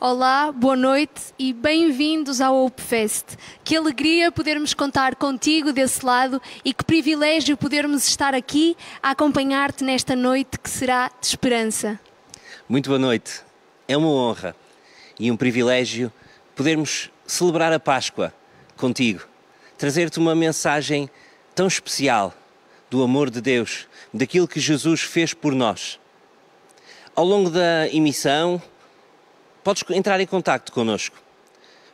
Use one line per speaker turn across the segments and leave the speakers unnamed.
Olá, boa noite e bem-vindos ao Hope Fest. Que alegria podermos contar contigo desse lado e que privilégio podermos estar aqui a acompanhar-te nesta noite que será de esperança.
Muito boa noite. É uma honra e um privilégio podermos celebrar a Páscoa contigo, trazer-te uma mensagem tão especial do amor de Deus, daquilo que Jesus fez por nós. Ao longo da emissão, podes entrar em contacto connosco,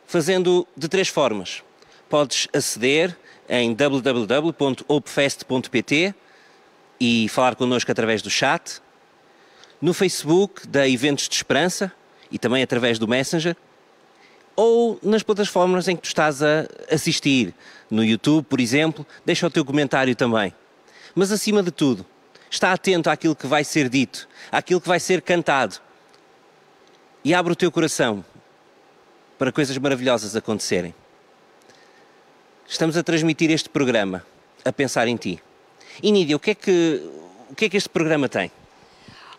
fazendo de 3 formas. Podes aceder em www.hopefest.pt e falar connosco através do chat, no Facebook da Eventos de Esperança e também através do Messenger, ou nas plataformas em que tu estás a assistir, no YouTube, por exemplo, deixa o teu comentário também. Mas acima de tudo, está atento àquilo que vai ser dito, àquilo que vai ser cantado. E abre o teu coração para coisas maravilhosas acontecerem. Estamos a transmitir este programa, a pensar em ti. E Nídia, o que é que este programa tem?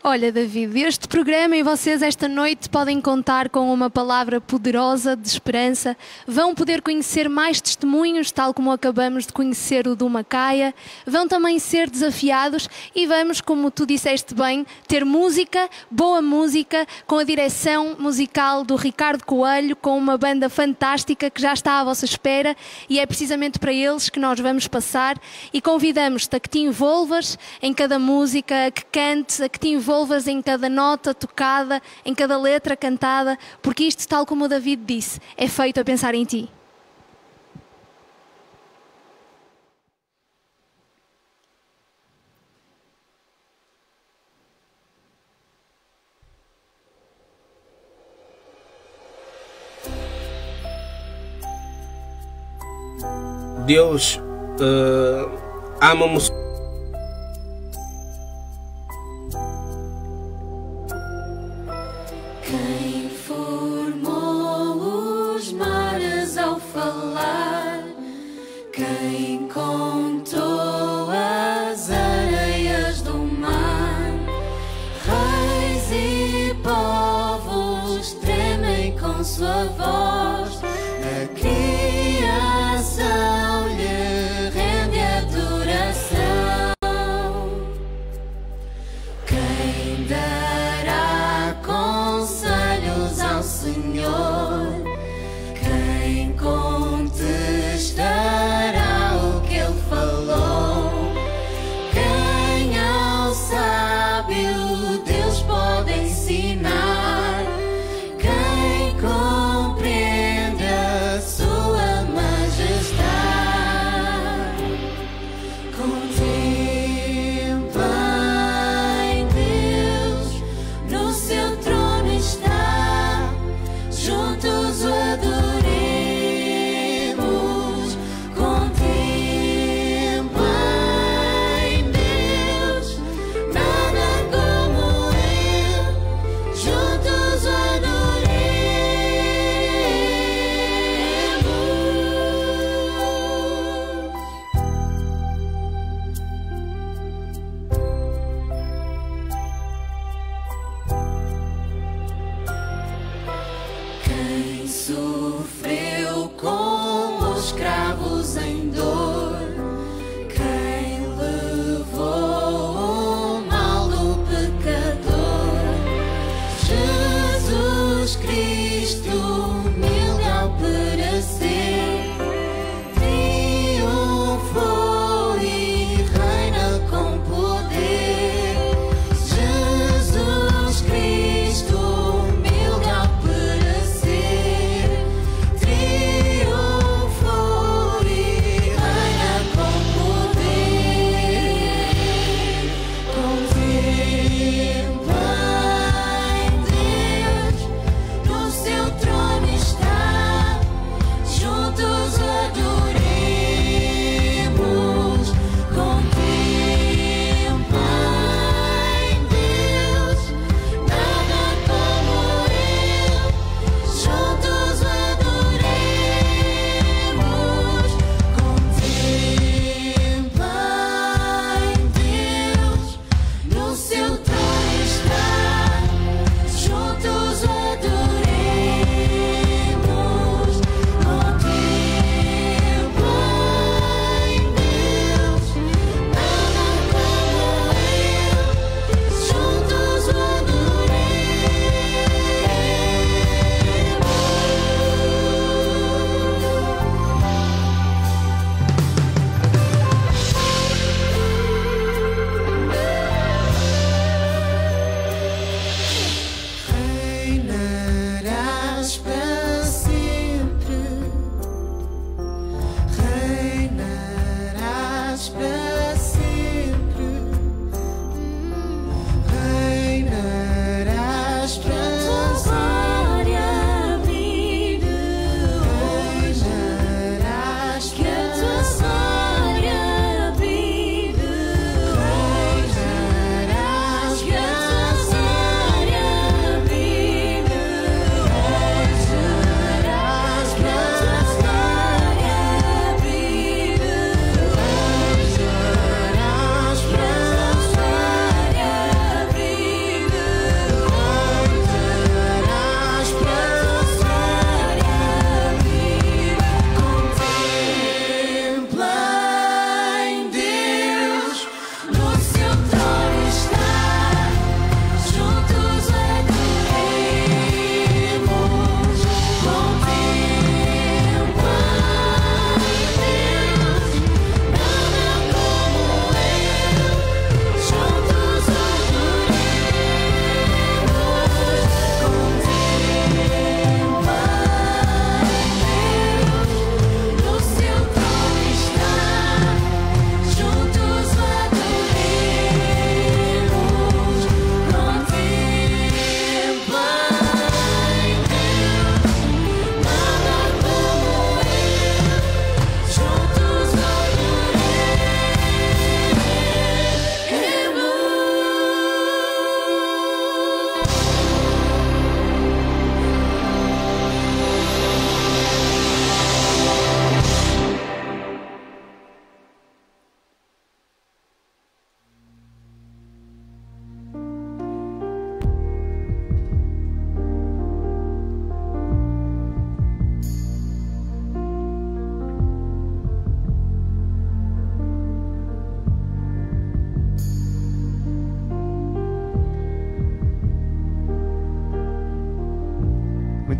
Olha, David, este programa e vocês esta noite podem contar com uma palavra poderosa de esperança. Vão poder conhecer mais testemunhos, tal como acabamos de conhecer o do Macaia. Vão também ser desafiados e vamos, como tu disseste bem, ter música, boa música, com a direção musical do Ricardo Coelho, com uma banda fantástica que já está à vossa espera e é precisamente para eles que nós vamos passar e convidamos-te a que te envolvas em cada música, a que cantes, a que te envolvas em cada nota tocada, em cada letra cantada, porque isto, tal como o David disse, é feito a pensar em ti.
Deus ama-nos.
Quem formou os mares ao falar, quem contou as areias do mar, reis e povos tremem com sua voz, a criação lhe rende adoração. Quem dará conselhos ao Senhor? Quem contestará o que Ele falou? Quem ao sábio Deus pode ensinar? Quem compreende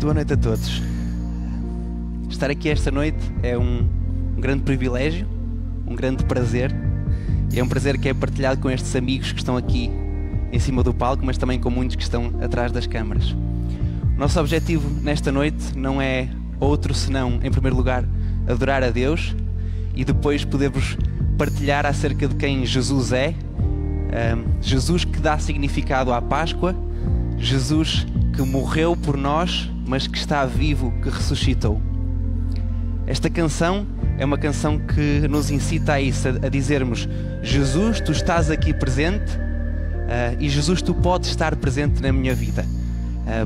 Muito boa noite a todos. Estar aqui esta noite é um grande privilégio, um grande prazer. E é um prazer que é partilhado com estes amigos que estão aqui em cima do palco, mas também com muitos que estão atrás das câmaras. O nosso objetivo nesta noite não é outro senão, em primeiro lugar, adorar a Deus e depois poder-vos partilhar acerca de quem Jesus é. Jesus que dá significado à Páscoa, Jesus que morreu por nós, mas que está vivo, que ressuscitou. Esta canção é uma canção que nos incita a isso, a dizermos: Jesus, tu estás aqui presente e Jesus, tu podes estar presente na minha vida.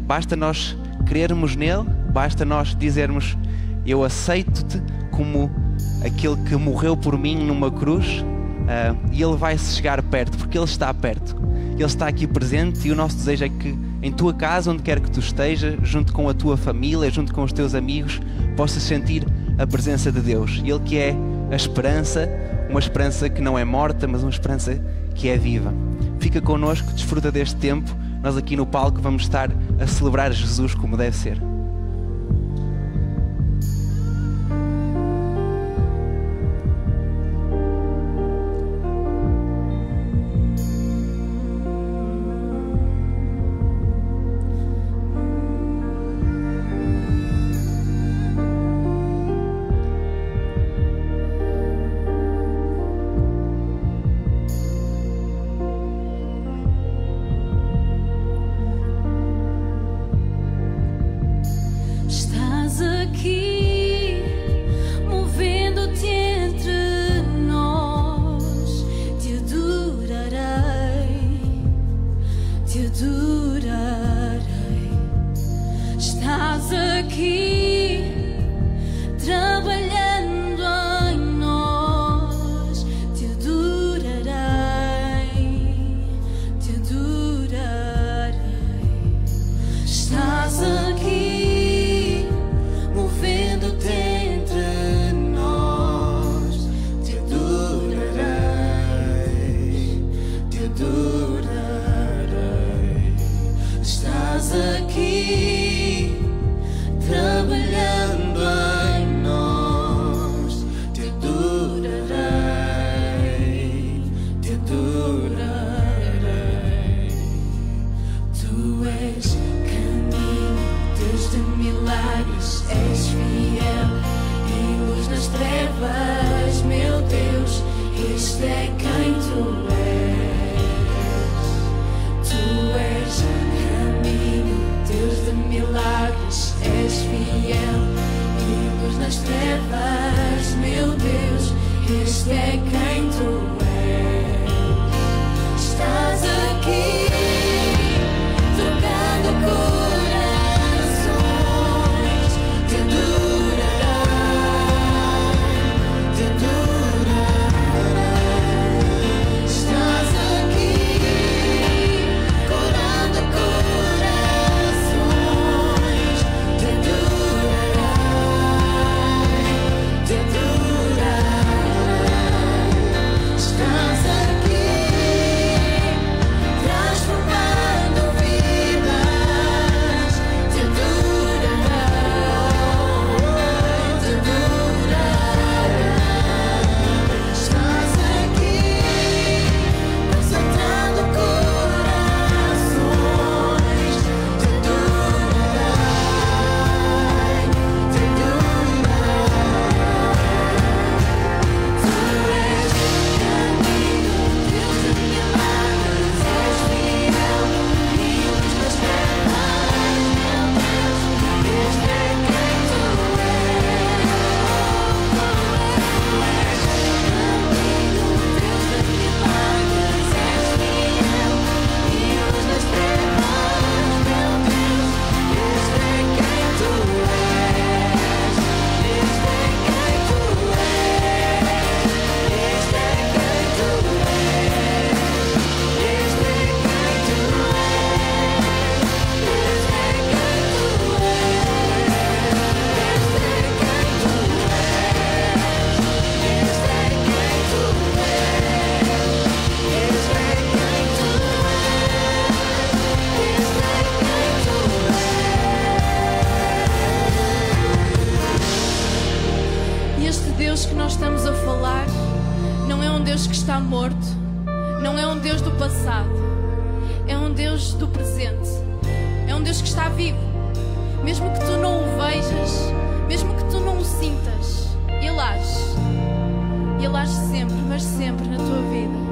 Basta nós crermos nele, basta nós dizermos: eu aceito-te como aquele que morreu por mim numa cruz, e ele vai se chegar perto, porque ele está perto. Ele está aqui presente e o nosso desejo é que em tua casa, onde quer que tu estejas, junto com a tua família, junto com os teus amigos, possas sentir a presença de Deus. Ele que é a esperança, uma esperança que não é morta, mas uma esperança que é viva. Fica connosco, desfruta deste tempo. Nós aqui no palco vamos estar a celebrar Jesus como deve ser.
está morto, não é um Deus do passado, é um Deus do presente, é um Deus que está vivo. Mesmo que tu não o vejas, mesmo que tu não o sintas, Ele age sempre, mas sempre na tua vida.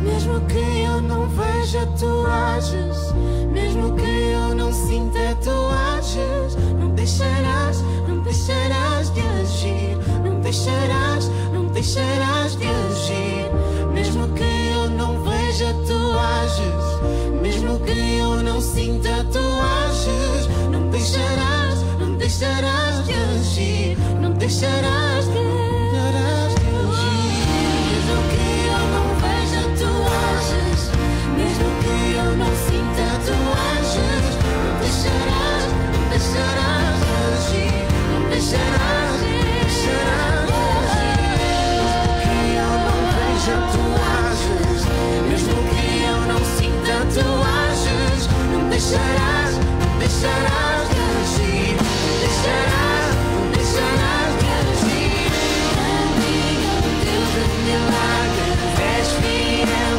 Mesmo que eu não veja, tu ages. Mesmo que eu não sinta, tu ages. Não deixarás de agir. Não deixarás de agir. Mesmo que eu não veja, tu ages. Mesmo que eu não sinta, tu ages. Não deixarás de agir. Não deixarás de agir. Mesmo que eu não veja, tu ages. Mesmo que eu não sinta, tu ages. Não deixarás de agir. Não deixarás de agir. Mesmo que eu não veja, tu ages. Mesmo que eu não sinta, tu ages. Não deixarás de agir. Não deixarás de agir. Amigo, Deus de milagres, és fiel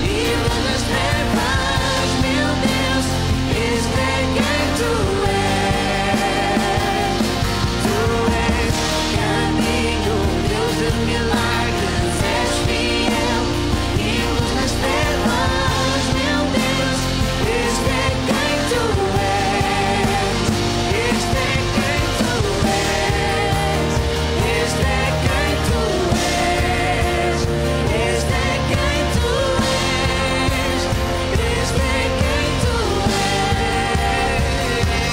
e luz nas trevas, meu Deus, este é quem tu és. Tu és caminho, Deus de milagres, és fiel e luz nas trevas, meu Deus, este é quem tu és. Este é quem tu és. Este é quem tu és. Este é quem tu és. Este é quem tu és.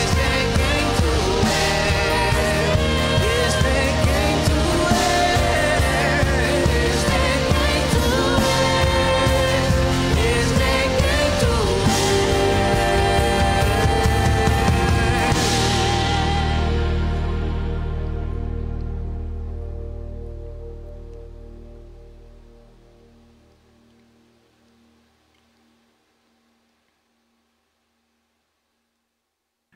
Este é quem tu és. Este é quem tu és. Este é quem tu és. Este é quem tu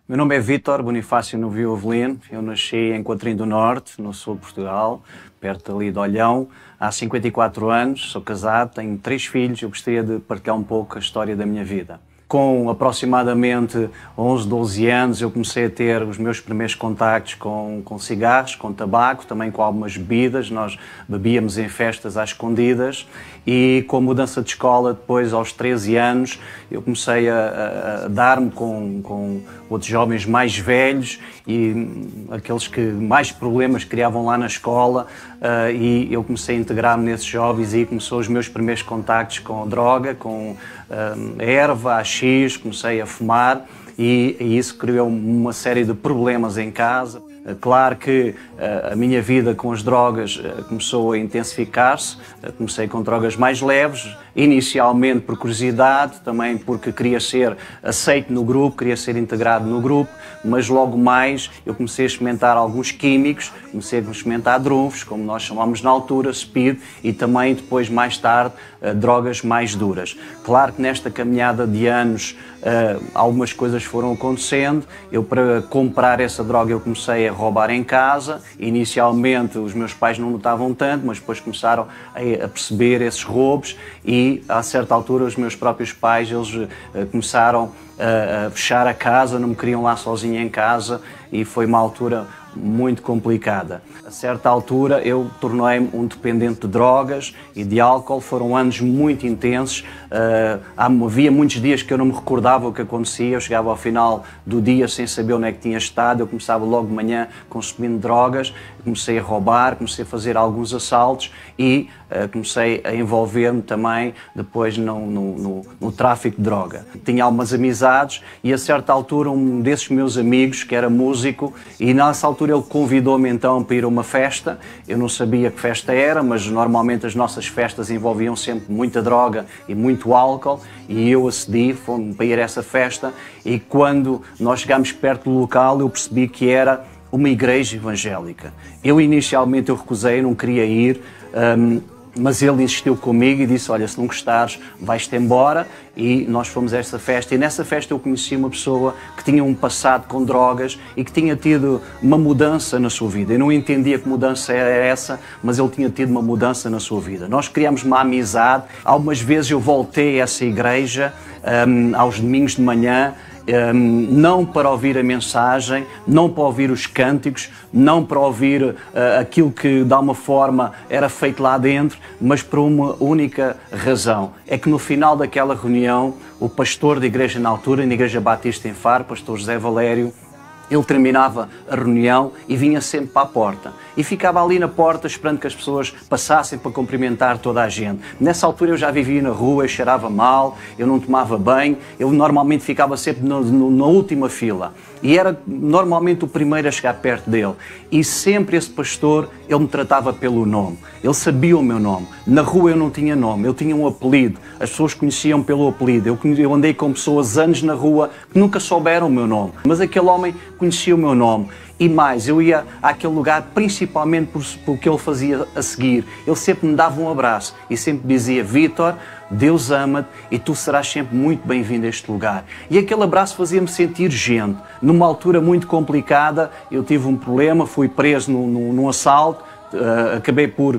Meu nome é Vítor Bonifácio Novio Avelino. Eu nasci em Coatrim do Norte, no sul de Portugal, perto ali de Olhão, há 54 anos. Sou casado, tenho 3 filhos. Eu gostaria de partilhar um pouco a história da minha vida. Com aproximadamente 11, 12 anos, eu comecei a ter os meus primeiros contactos com cigarros, com tabaco, também com algumas bebidas. Nós bebíamos em festas às escondidas e com a mudança de escola, depois aos 13 anos, eu comecei a dar-me com outros jovens mais velhos e aqueles que mais problemas criavam lá na escola, e eu comecei a integrar-me nesses jovens e começou os meus primeiros contactos com droga, com erva, AX, comecei a fumar e isso criou uma série de problemas em casa. Claro que a minha vida com as drogas começou a intensificar-se. Comecei com drogas mais leves, inicialmente por curiosidade, também porque queria ser aceito no grupo, queria ser integrado no grupo, mas logo mais eu comecei a experimentar alguns químicos, comecei a experimentar drunfos, como nós chamamos na altura, speed, e também depois, mais tarde, drogas mais duras. Claro que nesta caminhada de anos algumas coisas foram acontecendo. Eu, para comprar essa droga, eu comecei a roubar em casa. Inicialmente os meus pais não notavam tanto, mas depois começaram a perceber esses roubos e a certa altura os meus próprios pais, eles começaram a fechar a casa, não me queriam lá sozinho em casa e foi uma altura muito complicada. A certa altura eu tornei-me um dependente de drogas e de álcool. Foram anos muito intensos. Havia muitos dias que eu não me recordava o que acontecia. Eu chegava ao final do dia sem saber onde é que tinha estado. Eu começava logo de manhã consumindo drogas, comecei a roubar, comecei a fazer alguns assaltos e comecei a envolver-me também depois no tráfico de droga. Tinha algumas amizades e a certa altura um desses meus amigos, que era músico, e nessa altura ele convidou-me então para ir a uma festa. Eu não sabia que festa era, mas normalmente as nossas festas envolviam sempre muita droga e muito álcool, e eu acedi, fomos para ir a essa festa, e quando nós chegámos perto do local eu percebi que era uma igreja evangélica. Eu inicialmente recusei, não queria ir, Mas ele insistiu comigo e disse, olha, se não gostares, vais-te embora. E nós fomos a essa festa. E nessa festa eu conheci uma pessoa que tinha um passado com drogas e que tinha tido uma mudança na sua vida. Eu não entendia que mudança era essa, mas ele tinha tido uma mudança na sua vida. Nós criámos uma amizade. Algumas vezes eu voltei a essa igreja aos domingos de manhã, não para ouvir a mensagem, não para ouvir os cânticos, não para ouvir aquilo que de alguma forma era feito lá dentro, mas por uma única razão. É que no final daquela reunião, o pastor da igreja na altura, na Igreja Batista em Faro, pastor José Valério, ele terminava a reunião e vinha sempre para a porta. E ficava ali na porta esperando que as pessoas passassem para cumprimentar toda a gente. Nessa altura eu já vivia na rua, eu cheirava mal, eu não tomava banho, eu normalmente ficava sempre na última fila. E era normalmente o primeiro a chegar perto dele. E sempre esse pastor, ele me tratava pelo nome. Ele sabia o meu nome. Na rua eu não tinha nome, eu tinha um apelido. As pessoas conheciam pelo apelido. Eu andei com pessoas anos na rua que nunca souberam o meu nome. Mas aquele homem conhecia o meu nome. E mais, eu ia àquele lugar principalmente por que ele fazia a seguir. Ele sempre me dava um abraço e sempre dizia, Vítor, Deus ama-te e tu serás sempre muito bem-vindo a este lugar. E aquele abraço fazia-me sentir gente. Numa altura muito complicada, eu tive um problema, fui preso num assalto, acabei por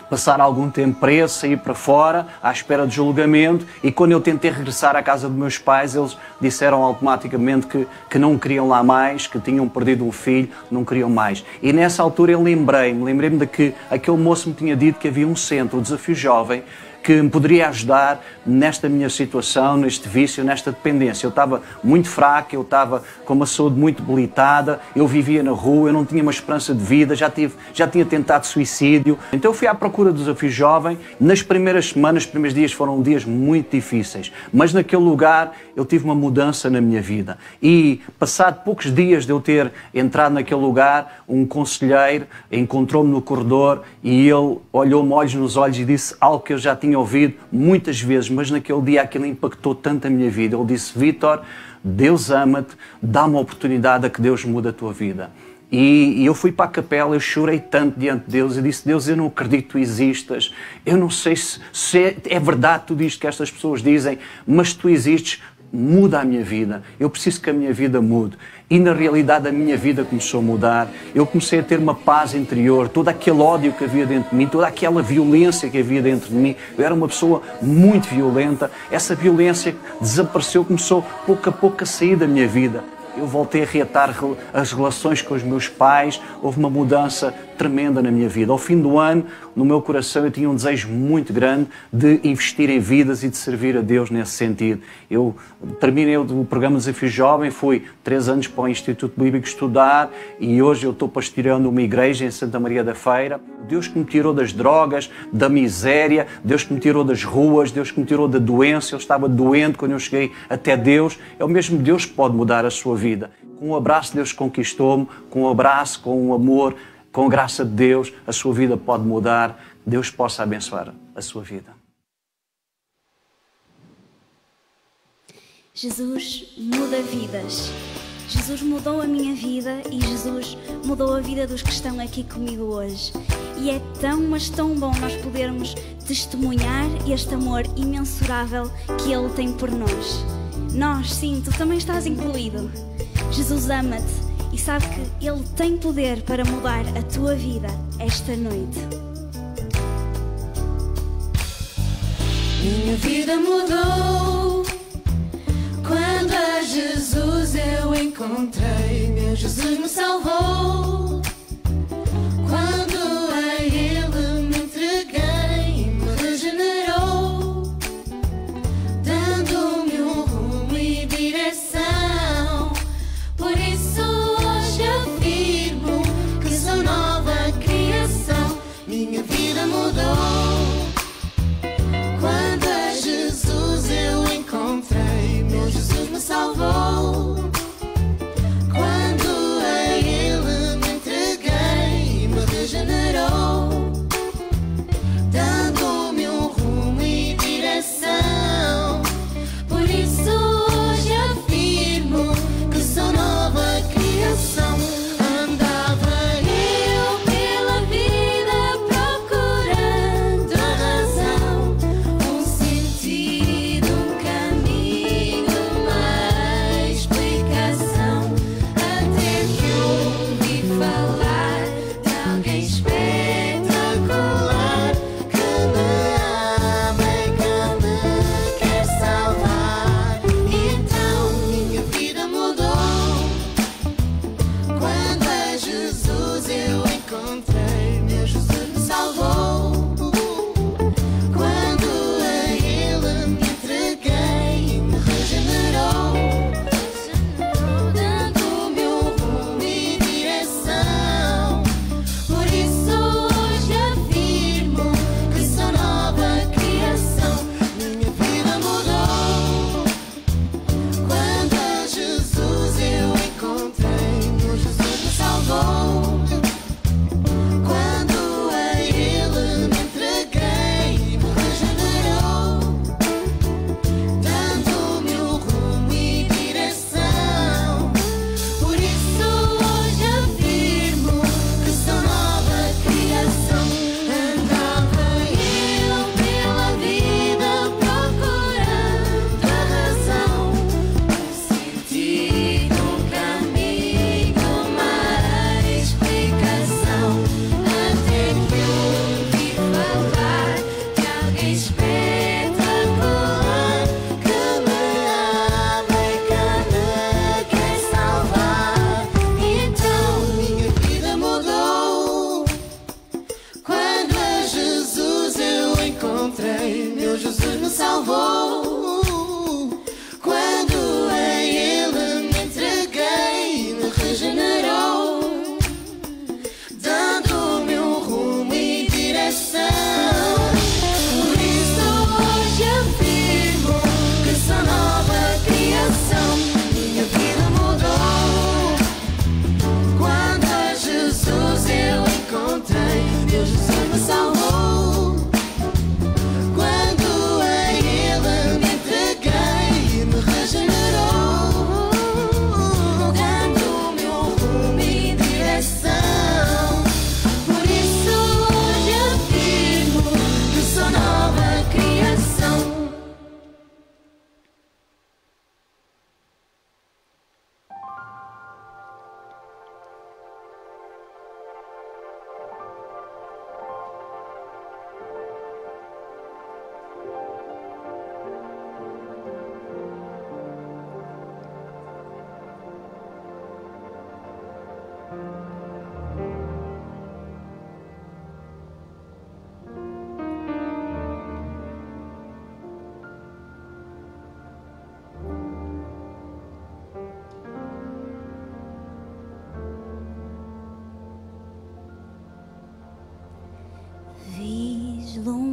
passar algum tempo preso, sair para fora, à espera de julgamento, e quando eu tentei regressar à casa dos meus pais, eles disseram automaticamente que não queriam lá mais, que tinham perdido um filho, não queriam mais. E nessa altura eu lembrei-me de que aquele moço me tinha dito que havia um centro, o Desafio Jovem, que me poderia ajudar nesta minha situação, neste vício, nesta dependência. Eu estava muito fraco, eu estava com uma saúde muito debilitada, eu vivia na rua, eu não tinha uma esperança de vida, já tinha tentado suicídio. Então eu fui à procura do Desafio Jovem. Nas primeiras semanas, os primeiros dias foram dias muito difíceis, mas naquele lugar eu tive uma mudança na minha vida. E passado poucos dias de eu ter entrado naquele lugar, um conselheiro encontrou-me no corredor e ele olhou-me olhos nos olhos e disse algo que eu já tinha ouvido muitas vezes, mas naquele dia aquilo impactou tanto a minha vida. Ele disse, Vítor, Deus ama-te, dá uma oportunidade a que Deus mude a tua vida. E eu fui para a capela, eu chorei tanto diante de Deus, eu disse, Deus, eu não acredito que tu existas, eu não sei se é verdade tudo isto que estas pessoas dizem, mas tu existes, muda a minha vida, eu preciso que a minha vida mude. E na realidade a minha vida começou a mudar, eu comecei a ter uma paz interior, todo aquele ódio que havia dentro de mim, toda aquela violência que havia dentro de mim, eu era uma pessoa muito violenta, essa violência desapareceu, começou pouco a pouco a sair da minha vida. Eu voltei a reatar as relações com os meus pais, houve uma mudança tremenda na minha vida. Ao fim do ano, no meu coração, eu tinha um desejo muito grande de investir em vidas e de servir a Deus nesse sentido. Eu terminei o programa Desafio Jovem, fui 3 anos para o Instituto Bíblico estudar e hoje eu estou pastoreando uma igreja em Santa Maria da Feira. Deus que me tirou das drogas, da miséria, Deus que me tirou das ruas, Deus que me tirou da doença. Eu estava doente quando eu cheguei até Deus. É o mesmo Deus que pode mudar a sua vida. Com um abraço, Deus conquistou-me, com um abraço, com um amor, com a graça de Deus, a sua vida pode mudar. Deus possa abençoar a sua vida.
Jesus muda vidas. Jesus mudou a minha vida e Jesus mudou a vida dos que estão aqui comigo hoje. E é tão, mas tão bom nós podermos testemunhar este amor imensurável que Ele tem por nós. Nós, sim, tu também estás incluído. Jesus ama-te e sabe que Ele tem poder para mudar a tua vida esta noite.
Minha vida mudou quando a Jesus eu encontrei. Meu Jesus me salvou quando a Ele me entreguei e me regenerou, dando-me um rumo e direção. Por isso hoje afirmo que sou nova criação. Minha vida mudou quando a Jesus eu encontrei. Meu Jesus me salvou quando a Ele me entreguei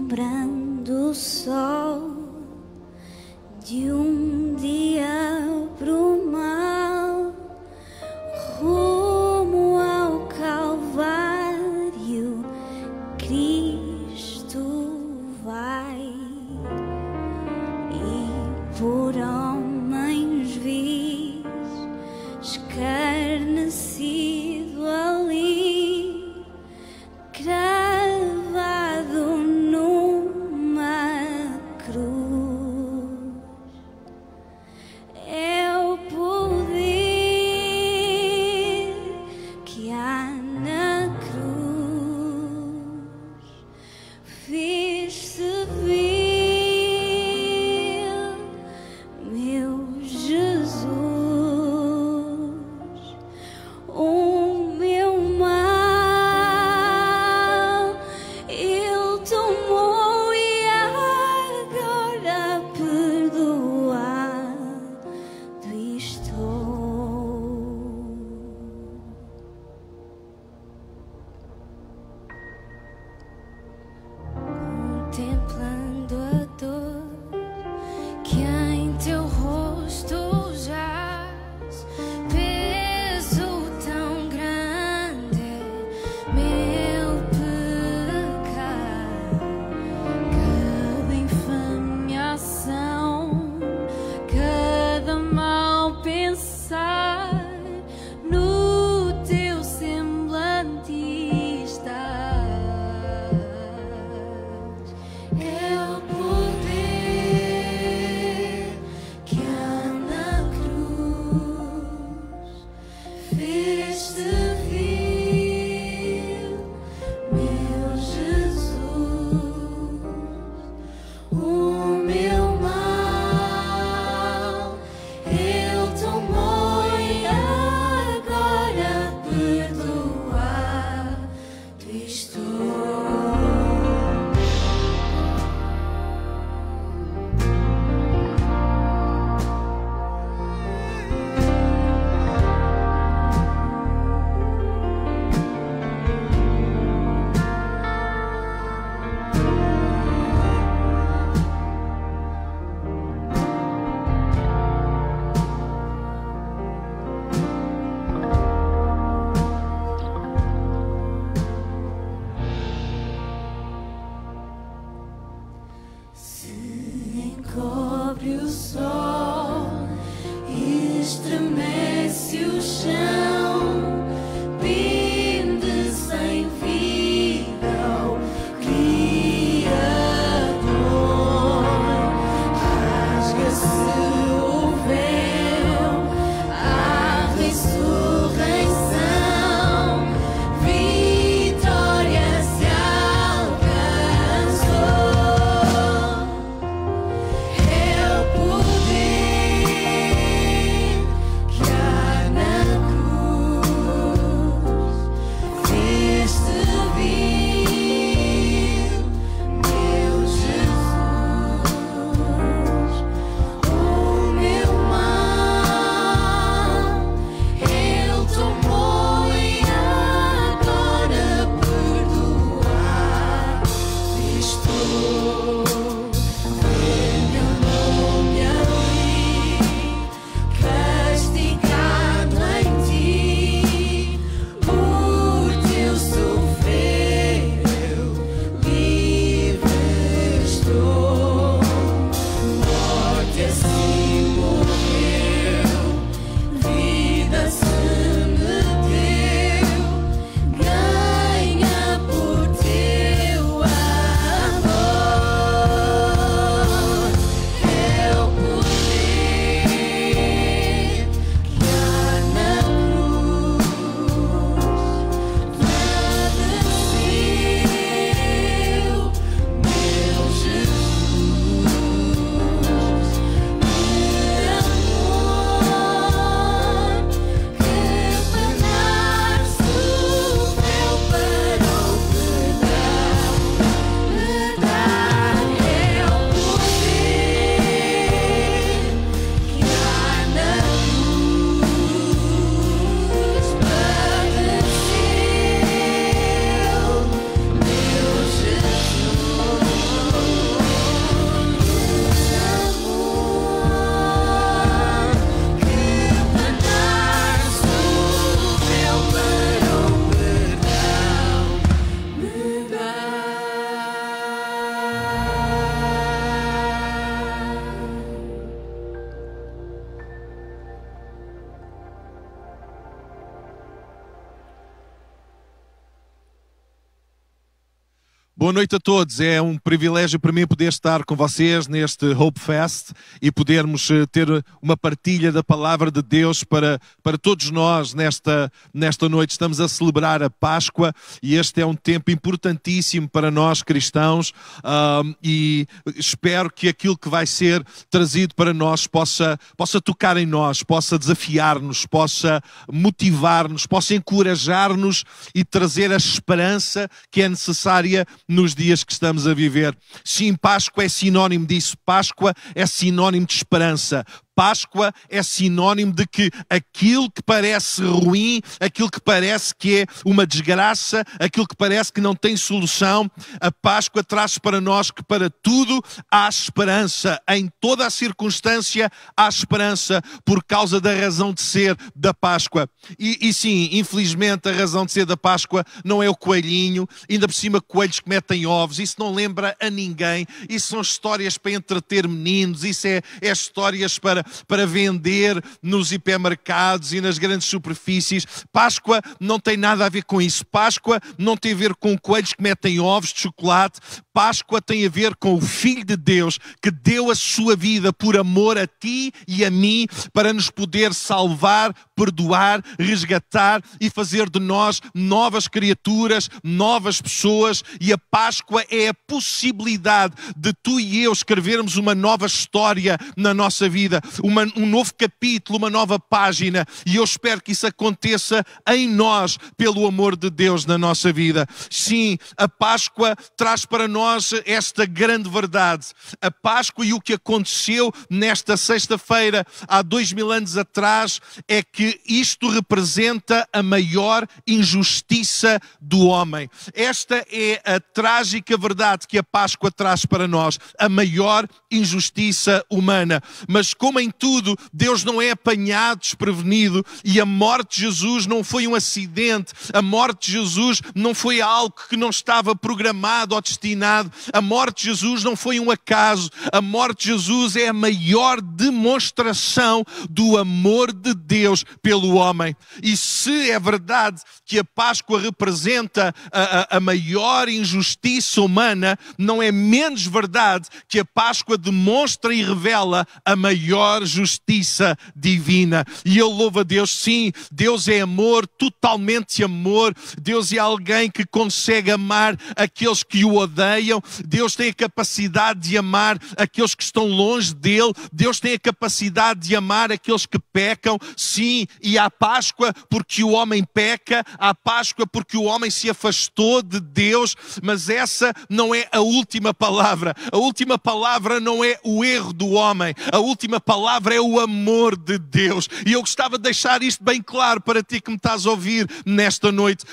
lembrando só de um dia pro mal, rumo ao Calvário, Cristo vai, e por homens vis, escarnecido ali, cravado numa cruz.
Boa noite a todos. É um privilégio para mim poder estar com vocês neste Hope Fest e podermos ter uma partilha da palavra de Deus para todos nós nesta noite. Estamos a celebrar a Páscoa e este é um tempo importantíssimo para nós cristãos, e espero que aquilo que vai ser trazido para nós possa tocar em nós, possa desafiar-nos, possa motivar-nos, possa encorajar-nos e trazer a esperança que é necessária nos dias que estamos a viver. Sim, Páscoa é sinónimo disso. Páscoa é sinónimo de esperança. Páscoa é sinónimo de que aquilo que parece ruim, aquilo que parece que é uma desgraça, aquilo que parece que não tem solução, a Páscoa traz para nós que para tudo há esperança. Em toda a circunstância há esperança por causa da razão de ser da Páscoa. E sim, infelizmente a razão de ser da Páscoa não é o coelhinho, ainda por cima coelhos que metem ovos, isso não lembra a ninguém, isso são histórias para entreter meninos, isso é histórias para vender nos hipermercados e nas grandes superfícies. Páscoa não tem nada a ver com isso. Páscoa não tem a ver com coelhos que metem ovos de chocolate. Páscoa tem a ver com o Filho de Deus que deu a sua vida por amor a ti e a mim para nos poder salvar, perdoar, resgatar e fazer de nós novas criaturas, novas pessoas. E a Páscoa é a possibilidade de tu e eu escrevermos uma nova história na nossa vida, um novo capítulo, uma nova página, e eu espero que isso aconteça em nós pelo amor de Deus na nossa vida. Sim, a Páscoa traz para nós esta grande verdade. A Páscoa e o que aconteceu nesta sexta-feira há 2000 anos atrás é que isto representa a maior injustiça do homem. Esta é a trágica verdade que a Páscoa traz para nós, a maior injustiça humana. Mas como em tudo, Deus não é apanhado desprevenido e a morte de Jesus não foi um acidente, a morte de Jesus não foi algo que não estava programado ou destinado, a morte de Jesus não foi um acaso, a morte de Jesus é a maior demonstração do amor de Deus pelo homem. E se é verdade que a Páscoa representa a maior injustiça humana, não é menos verdade que a Páscoa demonstra e revela a maior justiça divina. E eu louvo a Deus. Sim, Deus é amor, totalmente amor. Deus é alguém que consegue amar aqueles que o odeiam. Deus tem a capacidade de amar aqueles que estão longe dele. Deus tem a capacidade de amar aqueles que pecam. Sim, e há Páscoa porque o homem peca, há Páscoa porque o homem se afastou de Deus, mas essa não é a última palavra. A última palavra não é o erro do homem. A última palavra é o amor de Deus. E eu gostava de deixar isto bem claro para ti que me estás a ouvir nesta noite.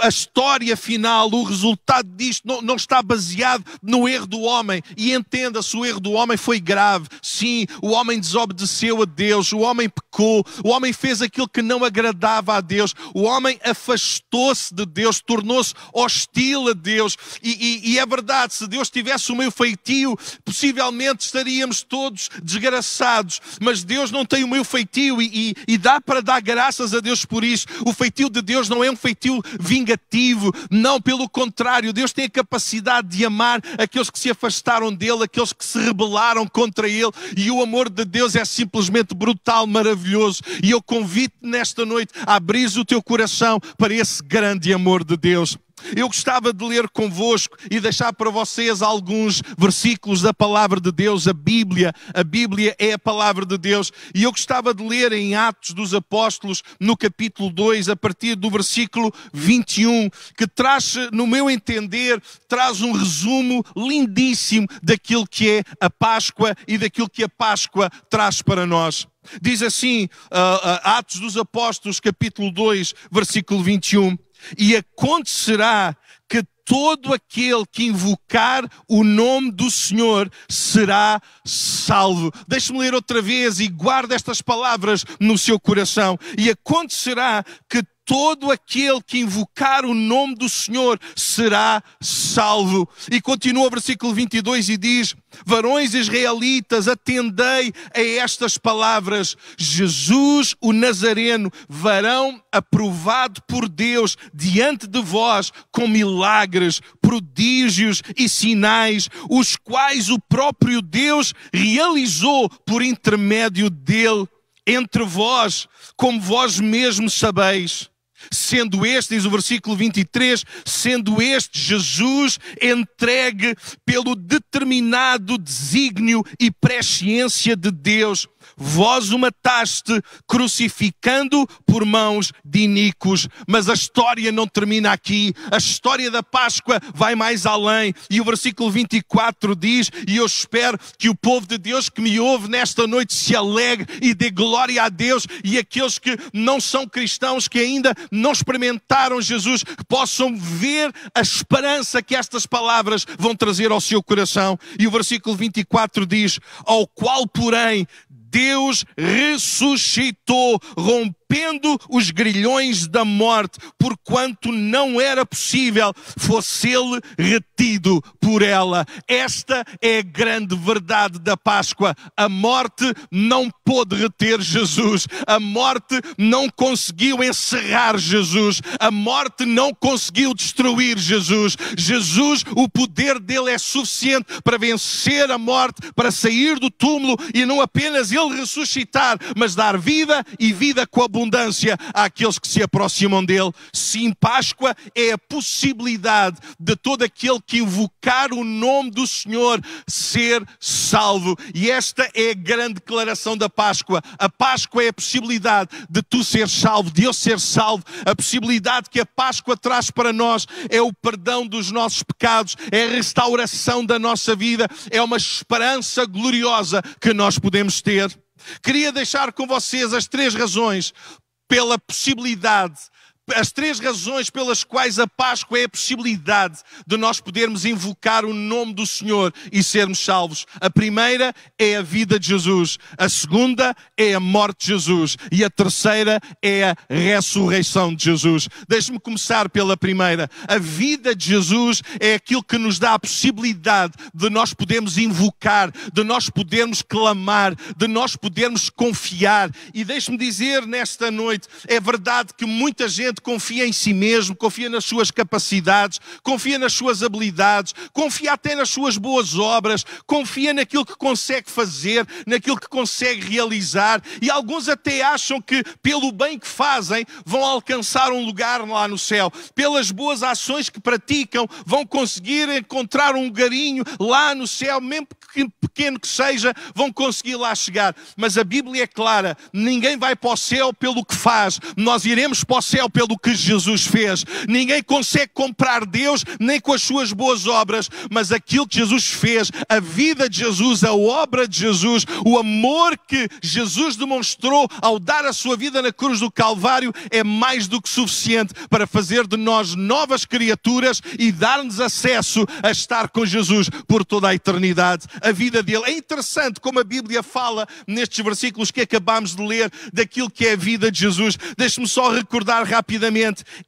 A história final, o resultado disto não está baseado no erro do homem. E entenda-se, o erro do homem foi grave. Sim, o homem desobedeceu a Deus, o homem pecou, o homem fez aquilo que não agradava a Deus, o homem afastou-se de Deus, tornou-se hostil a Deus. E é verdade, se Deus tivesse o meu feitio, possivelmente estaríamos todos desgraçados, mas Deus não tem o meu feitio e dá para dar graças a Deus por isso. O feitio de Deus não é um feitio vingativo, não, pelo contrário, Deus tem a capacidade de amar aqueles que se afastaram dele, aqueles que se rebelaram contra ele, e o amor de Deus é simplesmente brutal, maravilhoso. E eu convido-te nesta noite a abrir o teu coração para esse grande amor de Deus. Eu gostava de ler convosco e deixar para vocês alguns versículos da palavra de Deus. A Bíblia é a palavra de Deus. E eu gostava de ler em Atos dos Apóstolos, no capítulo 2, a partir do versículo 21, que traz, no meu entender, traz um resumo lindíssimo daquilo que é a Páscoa e daquilo que a Páscoa traz para nós. Diz assim, Atos dos Apóstolos, capítulo 2, versículo 21. E acontecerá que todo aquele que invocar o nome do Senhor será salvo. Deixe-me ler outra vez e guarde estas palavras no seu coração. E acontecerá que todo aquele que invocar o nome do Senhor será salvo. E continua o versículo 22 e diz: varões israelitas, atendei a estas palavras. Jesus, o Nazareno, varão aprovado por Deus diante de vós, com milagres, prodígios e sinais, os quais o próprio Deus realizou por intermédio dele entre vós, como vós mesmos sabeis. Sendo este, diz o versículo 23, sendo este Jesus entregue pelo determinado desígnio e presciência de Deus, vós o mataste, crucificando por mãos de iníquos. Mas a história não termina aqui. A história da Páscoa vai mais além. E o versículo 24 diz, e eu espero que o povo de Deus que me ouve nesta noite se alegre e dê glória a Deus, e aqueles que não são cristãos, que ainda não experimentaram Jesus, possam ver a esperança que estas palavras vão trazer ao seu coração. E o versículo 24 diz, ao qual, porém, Deus ressuscitou, rompendo os grilhões da morte, porquanto não era possível fosse ele retido por ela. Esta é a grande verdade da Páscoa. A morte não pôde reter Jesus. A morte não conseguiu encerrar Jesus. A morte não conseguiu destruir Jesus. Jesus, o poder dele é suficiente para vencer a morte, para sair do túmulo e não apenas ele ressuscitar, mas dar vida e vida com abundância àqueles que se aproximam dele. Sim, Páscoa é a possibilidade de todo aquele que invocar o nome do Senhor ser salvo. E esta é a grande declaração da Páscoa. A Páscoa é a possibilidade de tu ser salvo, de eu ser salvo. A possibilidade que a Páscoa traz para nós é o perdão dos nossos pecados, é a restauração da nossa vida, é uma esperança gloriosa que nós podemos ter. Queria deixar com vocês as 3 razões pela possibilidade, as 3 razões pelas quais a Páscoa é a possibilidade de nós podermos invocar o nome do Senhor e sermos salvos. A primeira é a vida de Jesus, a segunda é a morte de Jesus e a terceira é a ressurreição de Jesus. Deixe-me começar pela primeira. A vida de Jesus é aquilo que nos dá a possibilidade de nós podermos invocar, de nós podermos clamar, de nós podermos confiar. E deixe-me dizer nesta noite, é verdade que muita gente confia em si mesmo, confia nas suas capacidades, confia nas suas habilidades, confia até nas suas boas obras, confia naquilo que consegue fazer, naquilo que consegue realizar, e alguns até acham que pelo bem que fazem vão alcançar um lugar lá no céu, pelas boas ações que praticam vão conseguir encontrar um lugarinho lá no céu, mesmo pequeno que seja, vão conseguir lá chegar. Mas a Bíblia é clara, ninguém vai para o céu pelo que faz, nós iremos para o céu pelo que Jesus fez. Ninguém consegue comprar Deus nem com as suas boas obras, mas aquilo que Jesus fez, a vida de Jesus, a obra de Jesus, o amor que Jesus demonstrou ao dar a sua vida na cruz do Calvário é mais do que suficiente para fazer de nós novas criaturas e dar-nos acesso a estar com Jesus por toda a eternidade. A vida dele. É interessante como a Bíblia fala nestes versículos que acabámos de ler daquilo que é a vida de Jesus. Deixe-me só recordar rapidamente.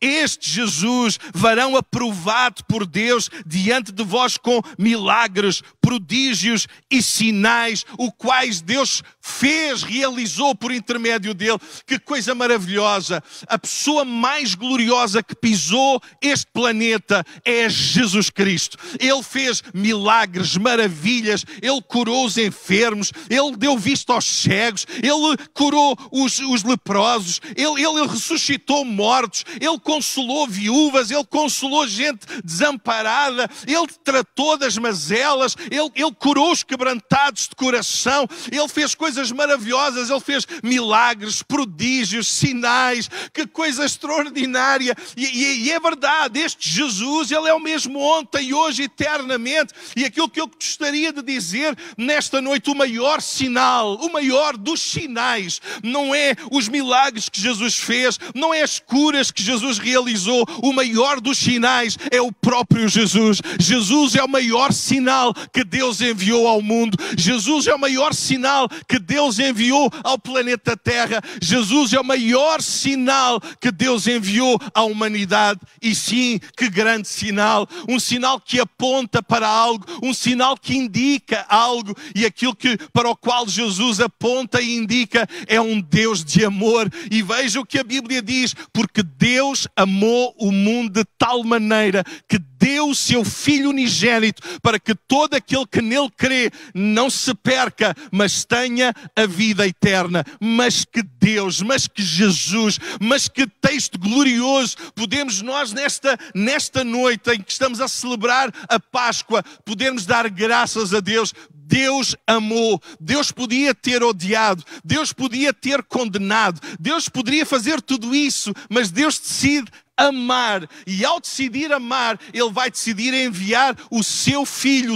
Este Jesus, varão aprovado por Deus diante de vós com milagres, prodígios e sinais, o quais Deus fez, realizou por intermédio dele. Que coisa maravilhosa! A pessoa mais gloriosa que pisou este planeta é Jesus Cristo. Ele fez milagres, maravilhas, ele curou os enfermos, ele deu vista aos cegos, ele curou os leprosos, ele ressuscitou mortos, ele consolou viúvas, ele consolou gente desamparada, ele tratou das mazelas, ele curou os quebrantados de coração, ele fez coisas maravilhosas, ele fez milagres, prodígios, sinais. Que coisa extraordinária! E é verdade, este Jesus, ele é o mesmo ontem, hoje, eternamente. E aquilo que eu gostaria de dizer nesta noite, o maior sinal, o maior dos sinais, não é os milagres que Jesus fez, não é as curas curas que Jesus realizou, o maior dos sinais é o próprio Jesus. Jesus é o maior sinal que Deus enviou ao mundo. Jesus é o maior sinal que Deus enviou ao planeta Terra. Jesus é o maior sinal que Deus enviou à humanidade. E sim, que grande sinal. Um sinal que aponta para algo, um sinal que indica algo. E aquilo para o qual Jesus aponta e indica é um Deus de amor. E veja o que a Bíblia diz: porque Deus amou o mundo de tal maneira que deu o seu Filho unigênito, para que todo aquele que nele crê não se perca, mas tenha a vida eterna. Mas que Deus, mas que Jesus, mas que texto glorioso podemos nós nesta noite em que estamos a celebrar a Páscoa, podermos dar graças a Deus. Deus amou. Deus podia ter odiado, Deus podia ter condenado, Deus poderia fazer tudo isso, mas Deus decide amar, e ao decidir amar, Ele vai decidir enviar o seu Filho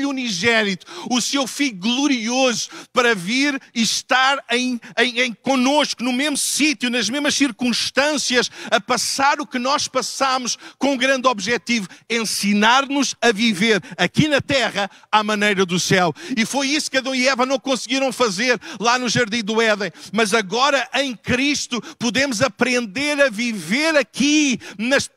unigênito, o seu Filho glorioso, para vir e estar conosco, no mesmo sítio, nas mesmas circunstâncias, a passar o que nós passamos, com um grande objetivo: ensinar-nos a viver aqui na terra à maneira do céu. E foi isso que Adão e Eva não conseguiram fazer lá no Jardim do Éden, mas agora em Cristo podemos aprender a viver aqui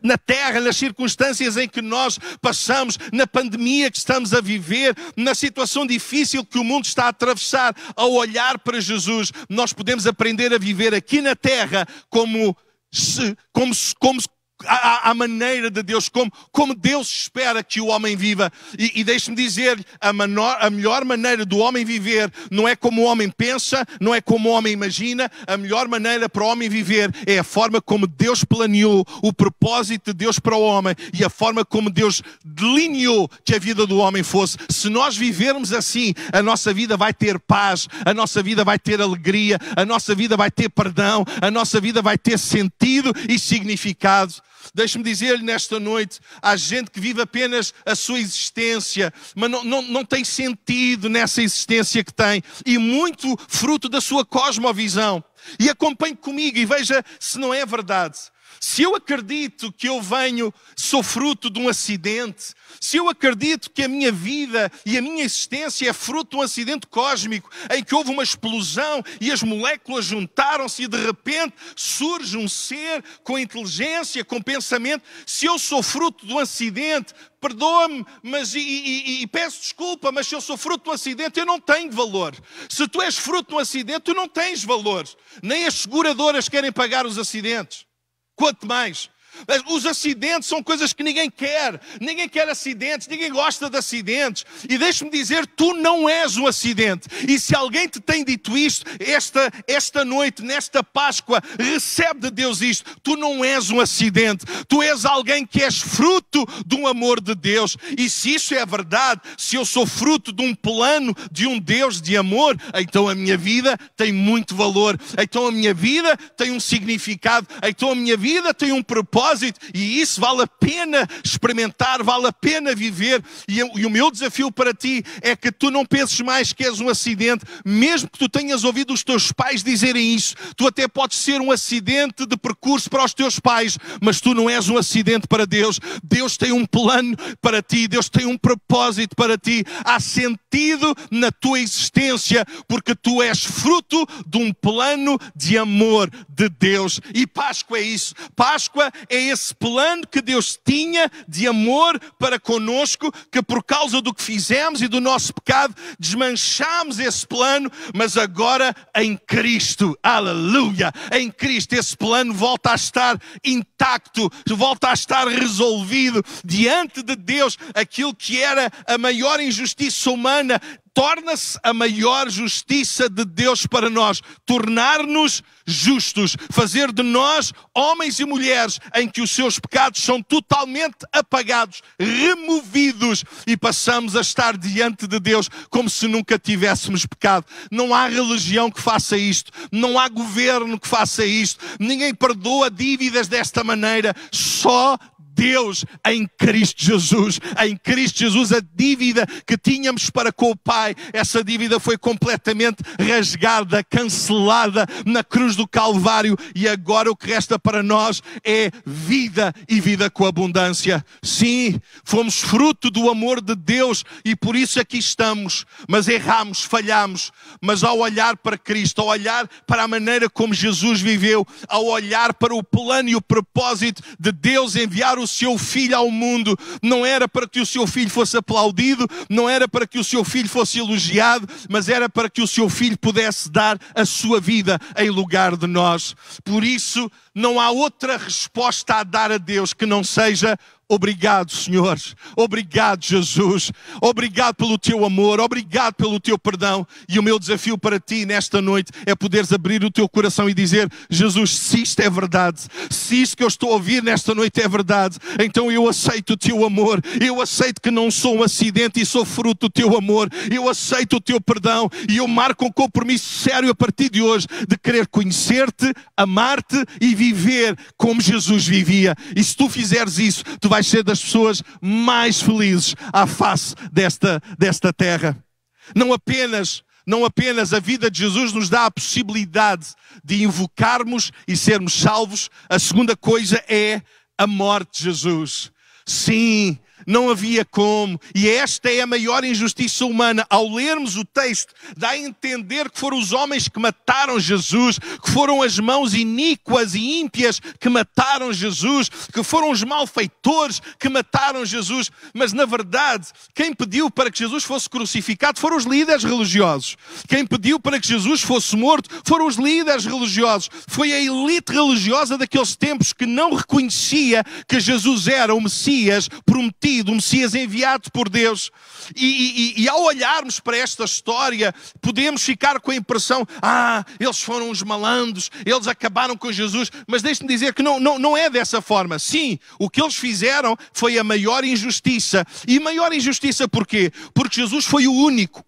na terra, nas circunstâncias em que nós passamos, na pandemia que estamos a viver, na situação difícil que o mundo está a atravessar. Ao olhar para Jesus, nós podemos aprender a viver aqui na terra como à maneira de Deus, como Deus espera que o homem viva. E deixe-me dizer, a melhor maneira do homem viver não é como o homem pensa, não é como o homem imagina. A melhor maneira para o homem viver é a forma como Deus planeou, o propósito de Deus para o homem, e a forma como Deus delineou que a vida do homem fosse. Se nós vivermos assim, a nossa vida vai ter paz, a nossa vida vai ter alegria, a nossa vida vai ter perdão, a nossa vida vai ter sentido e significado. Deixe-me dizer-lhe nesta noite, há gente que vive apenas a sua existência, mas não tem sentido nessa existência que tem, e muito fruto da sua cosmovisão. E acompanhe comigo e veja se não é verdade. Se eu acredito que sou fruto de um acidente, se eu acredito que a minha vida e a minha existência é fruto de um acidente cósmico, em que houve uma explosão e as moléculas juntaram-se e de repente surge um ser com inteligência, com pensamento, se eu sou fruto de um acidente, perdoa-me, mas e peço desculpa, mas se eu sou fruto de um acidente, eu não tenho valor. Se tu és fruto de um acidente, tu não tens valor. Nem as seguradoras querem pagar os acidentes. Quanto mais. Os acidentes são coisas que ninguém quer acidentes, ninguém gosta de acidentes. E deixe-me dizer, tu não és um acidente. E se alguém te tem dito isto, esta noite, nesta Páscoa, recebe de Deus isto: tu não és um acidente, tu és alguém que és fruto de um amor de Deus. E se isso é verdade, se eu sou fruto de um plano de um Deus de amor, então a minha vida tem muito valor, então a minha vida tem um significado, então a minha vida tem um propósito. E isso vale a pena experimentar, vale a pena viver. E o meu desafio para ti é que tu não penses mais que és um acidente, mesmo que tu tenhas ouvido os teus pais dizerem isso. Tu até podes ser um acidente de percurso para os teus pais, mas tu não és um acidente para Deus. Deus tem um plano para ti, Deus tem um propósito para ti. Há sentido na tua existência, porque tu és fruto de um plano de amor de Deus. E Páscoa é isso. Páscoa é esse plano que Deus tinha de amor para conosco, que por causa do que fizemos e do nosso pecado desmanchámos esse plano, mas agora em Cristo, aleluia, em Cristo esse plano volta a estar intacto, volta a estar resolvido. Diante de Deus, aquilo que era a maior injustiça humana torna-se a maior justiça de Deus para nós, tornar-nos justos, fazer de nós homens e mulheres em que os seus pecados são totalmente apagados, removidos, e passamos a estar diante de Deus como se nunca tivéssemos pecado. Não há religião que faça isto, não há governo que faça isto, ninguém perdoa dívidas desta maneira, só Deus em Cristo Jesus. Em Cristo Jesus, a dívida que tínhamos para com o Pai, essa dívida foi completamente rasgada, cancelada na cruz do Calvário, e agora o que resta para nós é vida e vida com abundância. Sim, fomos fruto do amor de Deus e por isso aqui estamos, mas erramos, falhamos, mas ao olhar para Cristo, ao olhar para a maneira como Jesus viveu, ao olhar para o plano e o propósito de Deus enviar o seu Filho ao mundo, não era para que o seu Filho fosse aplaudido, não era para que o seu Filho fosse elogiado, mas era para que o seu Filho pudesse dar a sua vida em lugar de nós. Por isso, não há outra resposta a dar a Deus que não seja: obrigado, Senhor. Obrigado, Jesus. Obrigado pelo teu amor. Obrigado pelo teu perdão. E o meu desafio para ti nesta noite é poderes abrir o teu coração e dizer: Jesus, se isto é verdade, se isto que eu estou a ouvir nesta noite é verdade, então eu aceito o teu amor. Eu aceito que não sou um acidente e sou fruto do teu amor. Eu aceito o teu perdão e eu marco um compromisso sério a partir de hoje de querer conhecer-te, amar-te e viver como Jesus vivia. E se tu fizeres isso, tu vais ser das pessoas mais felizes à face desta terra. Não apenas a vida de Jesus nos dá a possibilidade de invocarmos e sermos salvos, a segunda coisa é a morte de Jesus. Sim, não havia como, e esta é a maior injustiça humana. Ao lermos o texto, dá a entender que foram os homens que mataram Jesus, que foram as mãos iníquas e ímpias que mataram Jesus, que foram os malfeitores que mataram Jesus. Mas na verdade, quem pediu para que Jesus fosse crucificado foram os líderes religiosos. Quem pediu para que Jesus fosse morto foram os líderes religiosos. Foi a elite religiosa daqueles tempos que não reconhecia que Jesus era o Messias prometido, o Messias enviado por Deus. E ao olharmos para esta história, podemos ficar com a impressão: eles foram os malandros, eles acabaram com Jesus. Mas deixe-me dizer que não é dessa forma. Sim, o que eles fizeram foi a maior injustiça. E maior injustiça porquê? Porque Jesus foi o único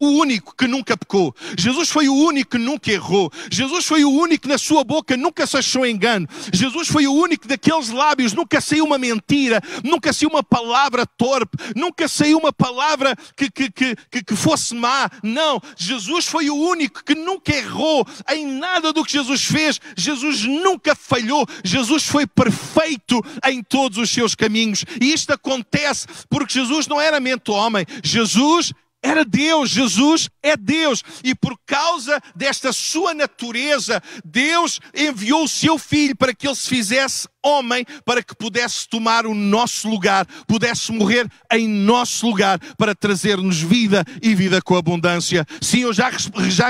que nunca pecou. Jesus foi o único que nunca errou. Jesus foi o único que na sua boca nunca se achou engano. Jesus foi o único daqueles lábios, nunca saiu uma mentira, nunca saiu uma palavra torpe, nunca saiu uma palavra que fosse má. Não, Jesus foi o único que nunca errou em nada do que Jesus fez. Jesus nunca falhou. Jesus foi perfeito em todos os seus caminhos. E isto acontece porque Jesus não era mente homem. Jesus era Deus. Jesus é Deus. E por causa desta sua natureza, Deus enviou o seu Filho para que ele se fizesse homem, para que pudesse tomar o nosso lugar, pudesse morrer em nosso lugar, para trazer-nos vida e vida com abundância. Sim, eu já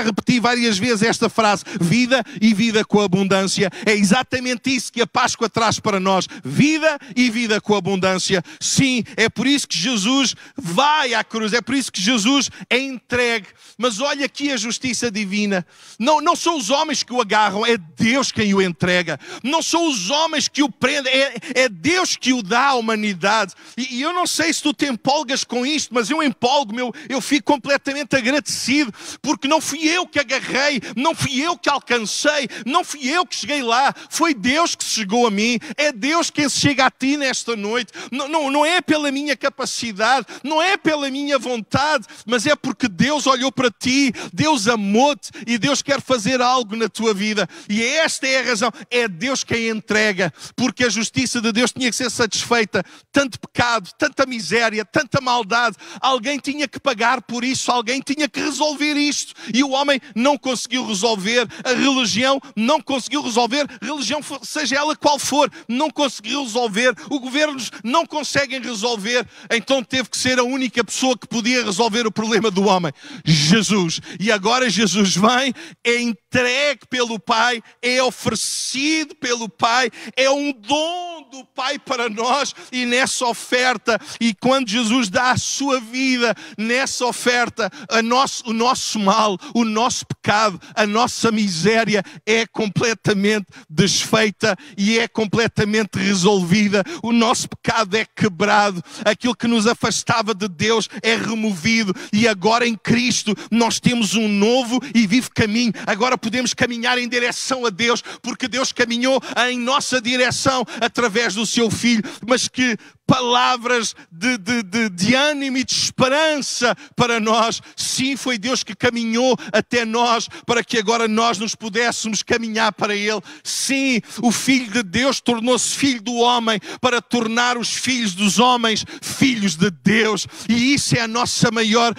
repeti várias vezes esta frase: vida e vida com abundância. É exatamente isso que a Páscoa traz para nós: vida e vida com abundância. Sim, é por isso que Jesus vai à cruz, é por isso que Jesus é entregue. Mas olha aqui a justiça divina. Não são os homens que o agarram, é Deus quem o entrega. Não são os homens que o prendem, é Deus que o dá à humanidade. E eu não sei se tu te empolgas com isto, mas eu empolgo-me, eu fico completamente agradecido, porque não fui eu que agarrei, não fui eu que alcancei, não fui eu que cheguei lá, foi Deus que chegou a mim. É Deus quem se chega a ti nesta noite. Não é pela minha capacidade, não é pela minha vontade, mas é porque Deus olhou para ti, Deus amou-te e Deus quer fazer algo na tua vida. E esta é a razão, é Deus quem entrega, porque a justiça de Deus tinha que ser satisfeita. Tanto pecado, tanta miséria, tanta maldade, alguém tinha que pagar por isso, alguém tinha que resolver isto. E o homem não conseguiu resolver, a religião não conseguiu resolver, religião seja ela qual for, não conseguiu resolver, os governos não conseguem resolver. Então teve que ser a única pessoa que podia resolver o problema do homem: Jesus. E agora Jesus vem, é entregue pelo Pai, é oferecido pelo Pai, é um dom do Pai para nós. E nessa oferta, e quando Jesus dá a sua vida, nessa oferta, o nosso mal, o nosso pecado, a nossa miséria é completamente desfeita e é completamente resolvida. O nosso pecado é quebrado, aquilo que nos afastava de Deus é removido, e agora em Cristo nós temos um novo e vivo caminho. Agora podemos caminhar em direção a Deus, porque Deus caminhou em nossa direção coração através do seu Filho, mas que palavras de ânimo e de esperança para nós. Sim, foi Deus que caminhou até nós para que agora nós nos pudéssemos caminhar para Ele. Sim, o Filho de Deus tornou-se filho do homem para tornar os filhos dos homens filhos de Deus. E isso é a nossa maior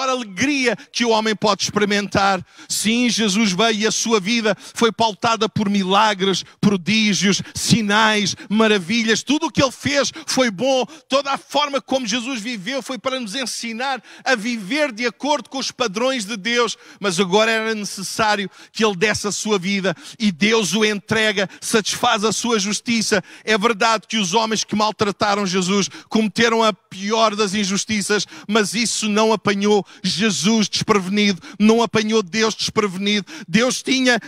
alegria que o homem pode experimentar. Sim, Jesus veio e a sua vida foi pautada por milagres, prodígios, sinais, maravilhas. Tudo o que Ele fez foi bom. Toda a forma como Jesus viveu foi para nos ensinar a viver de acordo com os padrões de Deus. Mas agora era necessário que Ele desse a sua vida e Deus o entrega, satisfaz a sua justiça. É verdade que os homens que maltrataram Jesus cometeram a pior das injustiças, mas isso não apanhou Jesus desprevenido, não apanhou Deus desprevenido. Deus tinha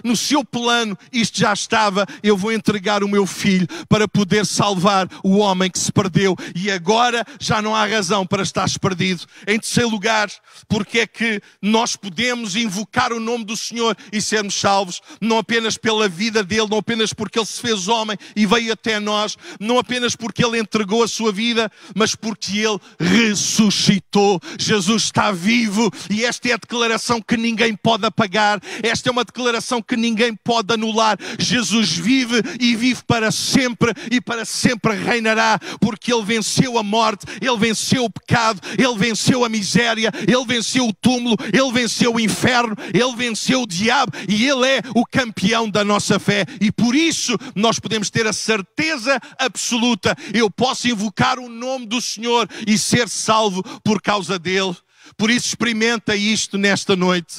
no seu plano, isto já estava: eu vou entregar o meu Filho para poder salvar o homem que se perdeu, e agora já não há razão para estares perdido. Em terceiro lugar, porque é que nós podemos invocar o nome do Senhor e sermos salvos? Não apenas pela vida dele, não apenas porque ele se fez homem e veio até nós, não apenas porque ele entregou a sua vida, mas porque ele ressuscitou. Jesus está vivo, e esta é a declaração que ninguém pode apagar, esta é uma declaração que ninguém pode anular. Jesus vive e vive para sempre, e para sempre reinará, porque ele venceu a morte, ele venceu o pecado, ele venceu a miséria, ele venceu o túmulo, ele venceu o inferno, ele venceu o diabo, e ele é o campeão da nossa fé. E por isso nós podemos ter a certeza absoluta: eu posso invocar o nome do Senhor e ser salvo por causa dele. Por isso experimenta isto nesta noite.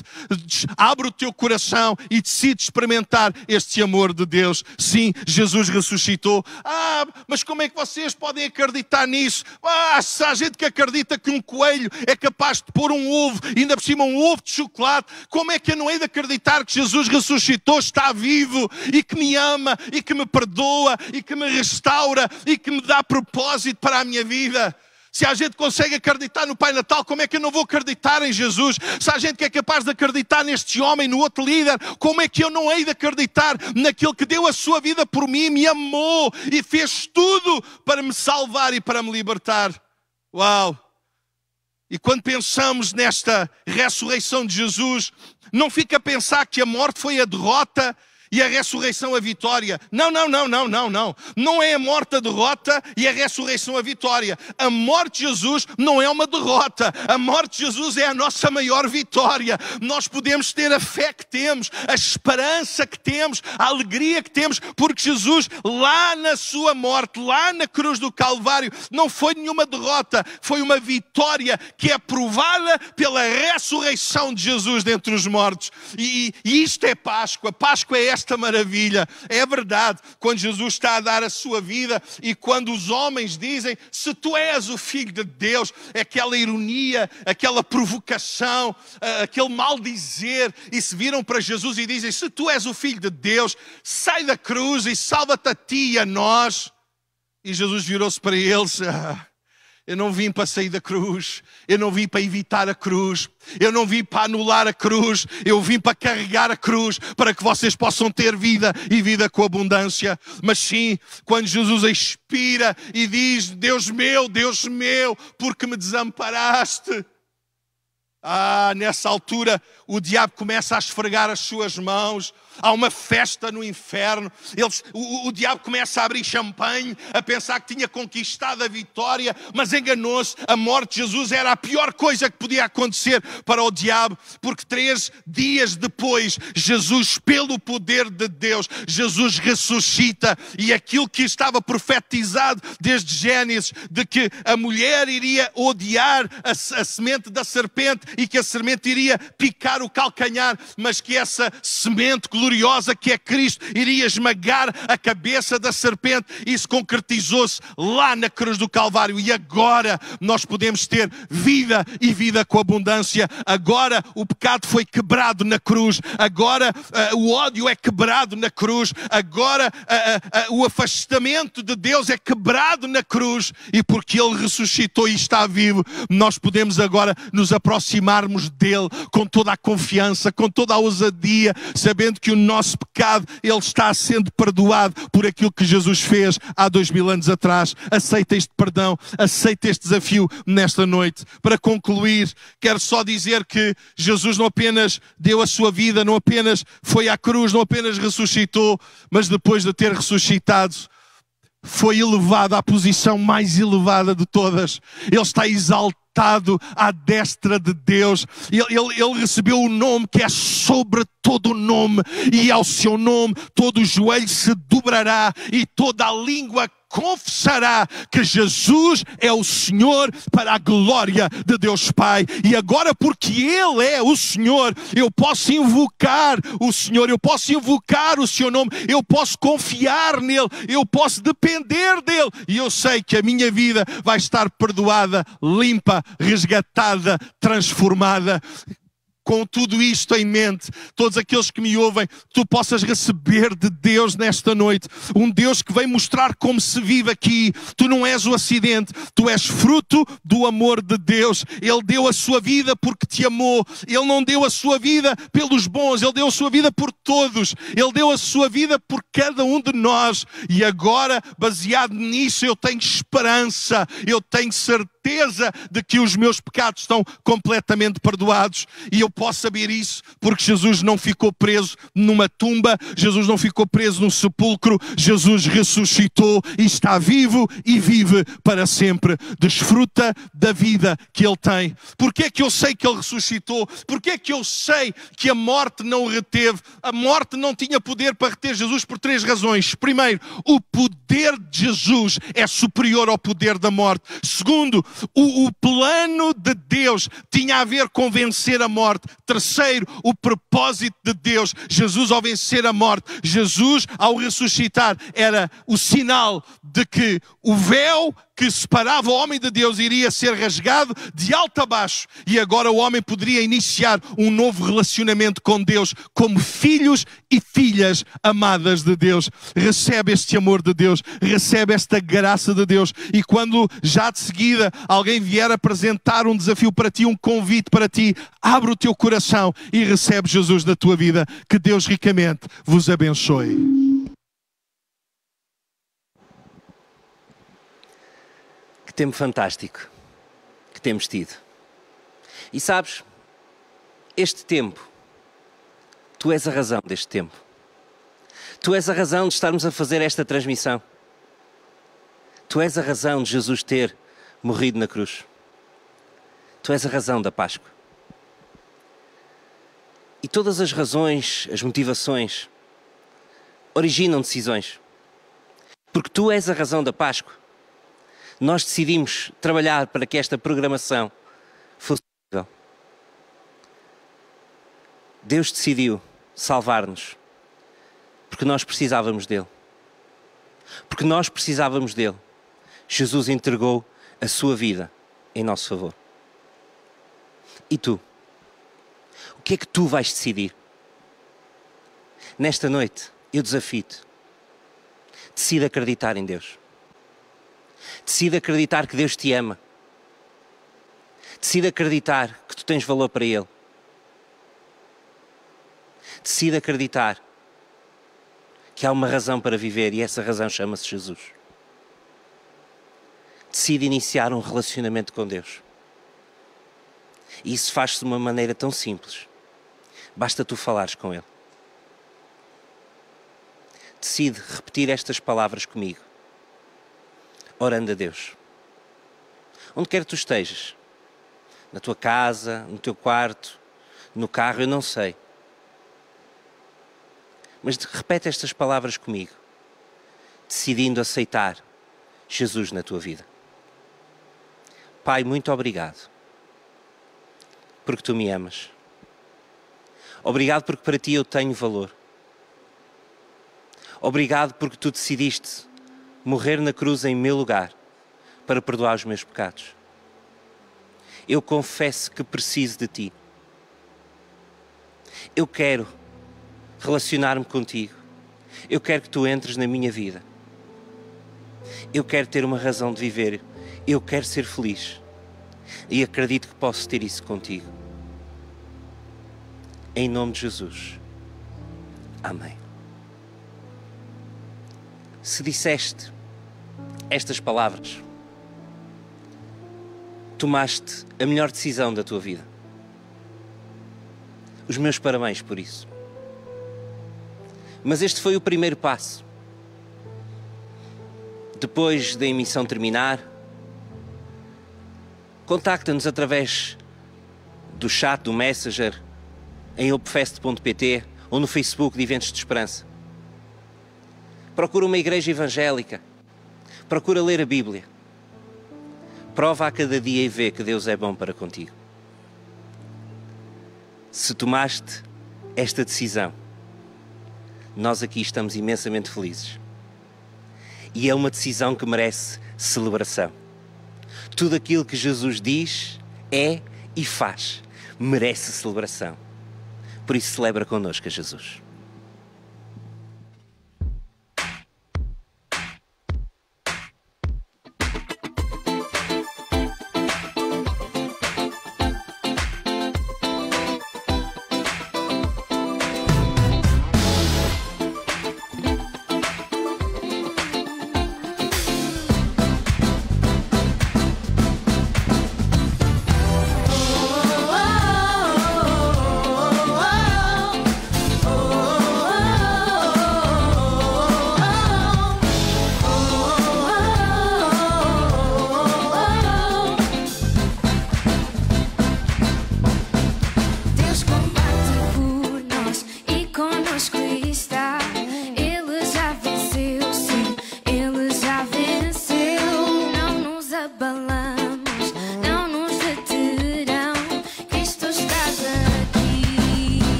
Abre o teu coração e decide experimentar este amor de Deus. Sim, Jesus ressuscitou. Mas como é que vocês podem acreditar nisso? Se há gente que acredita que um coelho é capaz de pôr um ovo, ainda por cima um ovo de chocolate, como é que eu não hei de acreditar que Jesus ressuscitou, está vivo, e que me ama, e que me perdoa, e que me restaura, e que me dá propósito para a minha vida? Se a gente consegue acreditar no Pai Natal, como é que eu não vou acreditar em Jesus? Se a gente que é capaz de acreditar neste homem, no outro líder, como é que eu não hei de acreditar naquele que deu a sua vida por mim, me amou e fez tudo para me salvar e para me libertar? Uau! E quando pensamos nesta ressurreição de Jesus, não fica a pensar que a morte foi a derrota e a ressurreição a vitória. Não. Não é a morte a derrota e a ressurreição a vitória. A morte de Jesus não é uma derrota. A morte de Jesus é a nossa maior vitória. Nós podemos ter a fé que temos, a esperança que temos, a alegria que temos, porque Jesus, lá na sua morte, lá na cruz do Calvário, não foi nenhuma derrota, foi uma vitória que é provada pela ressurreição de Jesus dentre os mortos. E isto é Páscoa. Páscoa é esta maravilha. É verdade, quando Jesus está a dar a sua vida e quando os homens dizem: se tu és o Filho de Deus, aquela ironia, aquela provocação, aquele maldizer, e se viram para Jesus e dizem: se tu és o Filho de Deus, sai da cruz e salva-te a ti e a nós. E Jesus virou-se para eles: eu não vim para sair da cruz, eu não vim para evitar a cruz, eu não vim para anular a cruz, eu vim para carregar a cruz, para que vocês possam ter vida e vida com abundância. Mas sim, quando Jesus expira e diz: Deus meu, porque me desamparaste? Nessa altura o diabo começa a esfregar as suas mãos. Há uma festa no inferno. O diabo começa a abrir champanhe, a pensar que tinha conquistado a vitória, mas enganou-se. A morte de Jesus era a pior coisa que podia acontecer para o diabo, porque 3 dias depois, Jesus, pelo poder de Deus, Jesus ressuscita, e aquilo que estava profetizado desde Gênesis, de que a mulher iria odiar a semente da serpente e que a semente iria picar o calcanhar, mas que essa semente gloriosa que é Cristo iria esmagar a cabeça da serpente. Isso concretizou-se lá na cruz do Calvário, e agora nós podemos ter vida e vida com abundância. Agora o pecado foi quebrado na cruz, agora o ódio é quebrado na cruz, agora o afastamento de Deus é quebrado na cruz, e porque Ele ressuscitou e está vivo, nós podemos agora nos aproximarmos dele com toda a confiança, com toda a ousadia, sabendo que o o nosso pecado, ele está sendo perdoado por aquilo que Jesus fez há 2000 anos atrás. Aceita este perdão, aceita este desafio nesta noite. Para concluir, quero só dizer que Jesus não apenas deu a sua vida, não apenas foi à cruz, não apenas ressuscitou, mas depois de ter ressuscitado, foi elevado à posição mais elevada de todas. Ele está exaltado à destra de Deus. Ele recebeu o nome que é sobre todo o nome, e ao seu nome todo o joelho se dobrará e toda a língua confessará que Jesus é o Senhor, para a glória de Deus Pai. E agora, porque Ele é o Senhor, eu posso invocar o Senhor, eu posso invocar o seu nome, eu posso confiar nele, eu posso depender dele, e eu sei que a minha vida vai estar perdoada, limpa, resgatada, transformada. Com tudo isto em mente, todos aqueles que me ouvem, tu possas receber de Deus nesta noite, um Deus que vem mostrar como se vive aqui. Tu não és o acidente, tu és fruto do amor de Deus. Ele deu a sua vida porque te amou. Ele não deu a sua vida pelos bons, Ele deu a sua vida por todos. Ele deu a sua vida por cada um de nós. E agora, baseado nisso, eu tenho esperança, eu tenho certeza de que os meus pecados estão completamente perdoados. E eu posso saber isso porque Jesus não ficou preso numa tumba, Jesus não ficou preso num sepulcro, Jesus ressuscitou e está vivo e vive para sempre. Desfruta da vida que Ele tem. Porquê é que eu sei que Ele ressuscitou? Porquê é que eu sei que a morte não o reteve? A morte não tinha poder para reter Jesus por 3 razões. Primeiro, o poder de Jesus é superior ao poder da morte. Segundo, o plano de Deus tinha a ver com vencer a morte. Terceiro, o propósito de Deus. Jesus, ao vencer a morte, Jesus, ao ressuscitar, era o sinal de que o véu que separava o homem de Deus iria ser rasgado de alto a baixo, e agora o homem poderia iniciar um novo relacionamento com Deus, como filhos e filhas amadas de Deus. Recebe este amor de Deus, recebe esta graça de Deus, e quando já de seguida alguém vier apresentar um desafio para ti, um convite para ti, abre o teu coração e recebe Jesus na tua vida. Que Deus ricamente vos abençoe.
Tempo fantástico que temos tido. E sabes, este tempo, tu és a razão deste tempo. Tu és a razão de estarmos a fazer esta transmissão. Tu és a razão de Jesus ter morrido na cruz. Tu és a razão da Páscoa. E todas as razões, as motivações, originam decisões. Porque tu és a razão da Páscoa. Nós decidimos trabalhar para que esta programação fosse possível. Deus decidiu salvar-nos porque nós precisávamos dele. Porque nós precisávamos dele. Jesus entregou a sua vida em nosso favor. E tu? O que é que tu vais decidir? Nesta noite, eu desafio-te. Decide acreditar em Deus. Decide acreditar que Deus te ama. Decide acreditar que tu tens valor para Ele. Decide acreditar que há uma razão para viver e essa razão chama-se Jesus. Decide iniciar um relacionamento com Deus. E isso faz-se de uma maneira tão simples. Basta tu falares com Ele. Decide repetir estas palavras comigo. Orando a Deus. Onde quer que tu estejas, na tua casa, no teu quarto, no carro, eu não sei. Mas repete estas palavras comigo, decidindo aceitar Jesus na tua vida. Pai, muito obrigado, porque tu me amas. Obrigado porque para ti eu tenho valor. Obrigado porque tu decidiste morrer na cruz em meu lugar para perdoar os meus pecados. Eu confesso que preciso de ti. Eu quero relacionar-me contigo. Eu quero que tu entres na minha vida. Eu quero ter uma razão de viver. Eu quero ser feliz. E acredito que posso ter isso contigo. Em nome de Jesus. Amém. Se disseste estas palavras, tomaste a melhor decisão da tua vida. Os meus parabéns por isso. Mas este foi o primeiro passo. Depois da emissão terminar, contacta-nos através do chat, do Messenger, em hopefest.pt ou no Facebook de Eventos de Esperança. Procura uma igreja evangélica. Procura ler a Bíblia. Prova a cada dia e vê que Deus é bom para contigo. Se tomaste esta decisão, nós aqui estamos imensamente felizes. E é uma decisão que merece celebração. Tudo aquilo que Jesus diz, é e faz, merece celebração. Por isso celebra connosco a Jesus.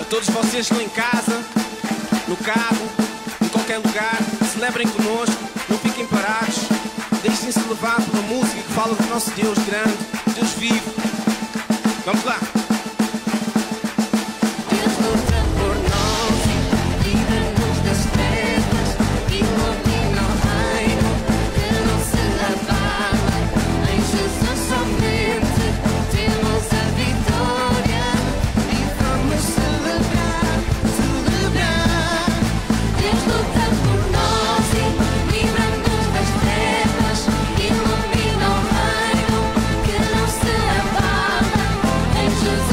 Todos vocês estão em casa, no carro, em qualquer lugar, celebrem conosco, não fiquem parados, deixem-se levar pela música que fala do nosso Deus grande, Deus vivo. Vamos lá!
Deus luta por nós, livra-nos das trevas, ilumina o reino que não se abala. Em Jesus somente temos a vitória e vamos celebrar. Deus luta por nós e livra-nos das trevas, ilumina o reino que não se abala. Em Jesus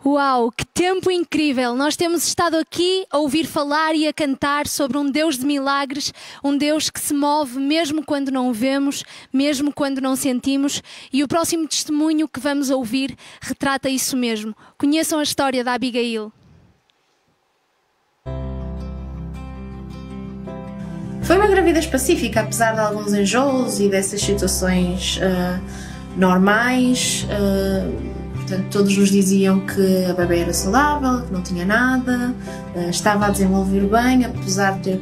Uau, que tempo incrível! Nós temos estado aqui a ouvir falar e a cantar sobre um Deus de milagres, um Deus que se move mesmo quando não o vemos, mesmo quando não sentimos, e o próximo testemunho que vamos ouvir retrata isso mesmo. Conheçam a história da Abigail.
Foi uma gravidez pacífica, apesar de alguns enjoos e dessas situações normais. Portanto, todos nos diziam que a bebê era saudável, que não tinha nada, estava a desenvolver bem, apesar de ter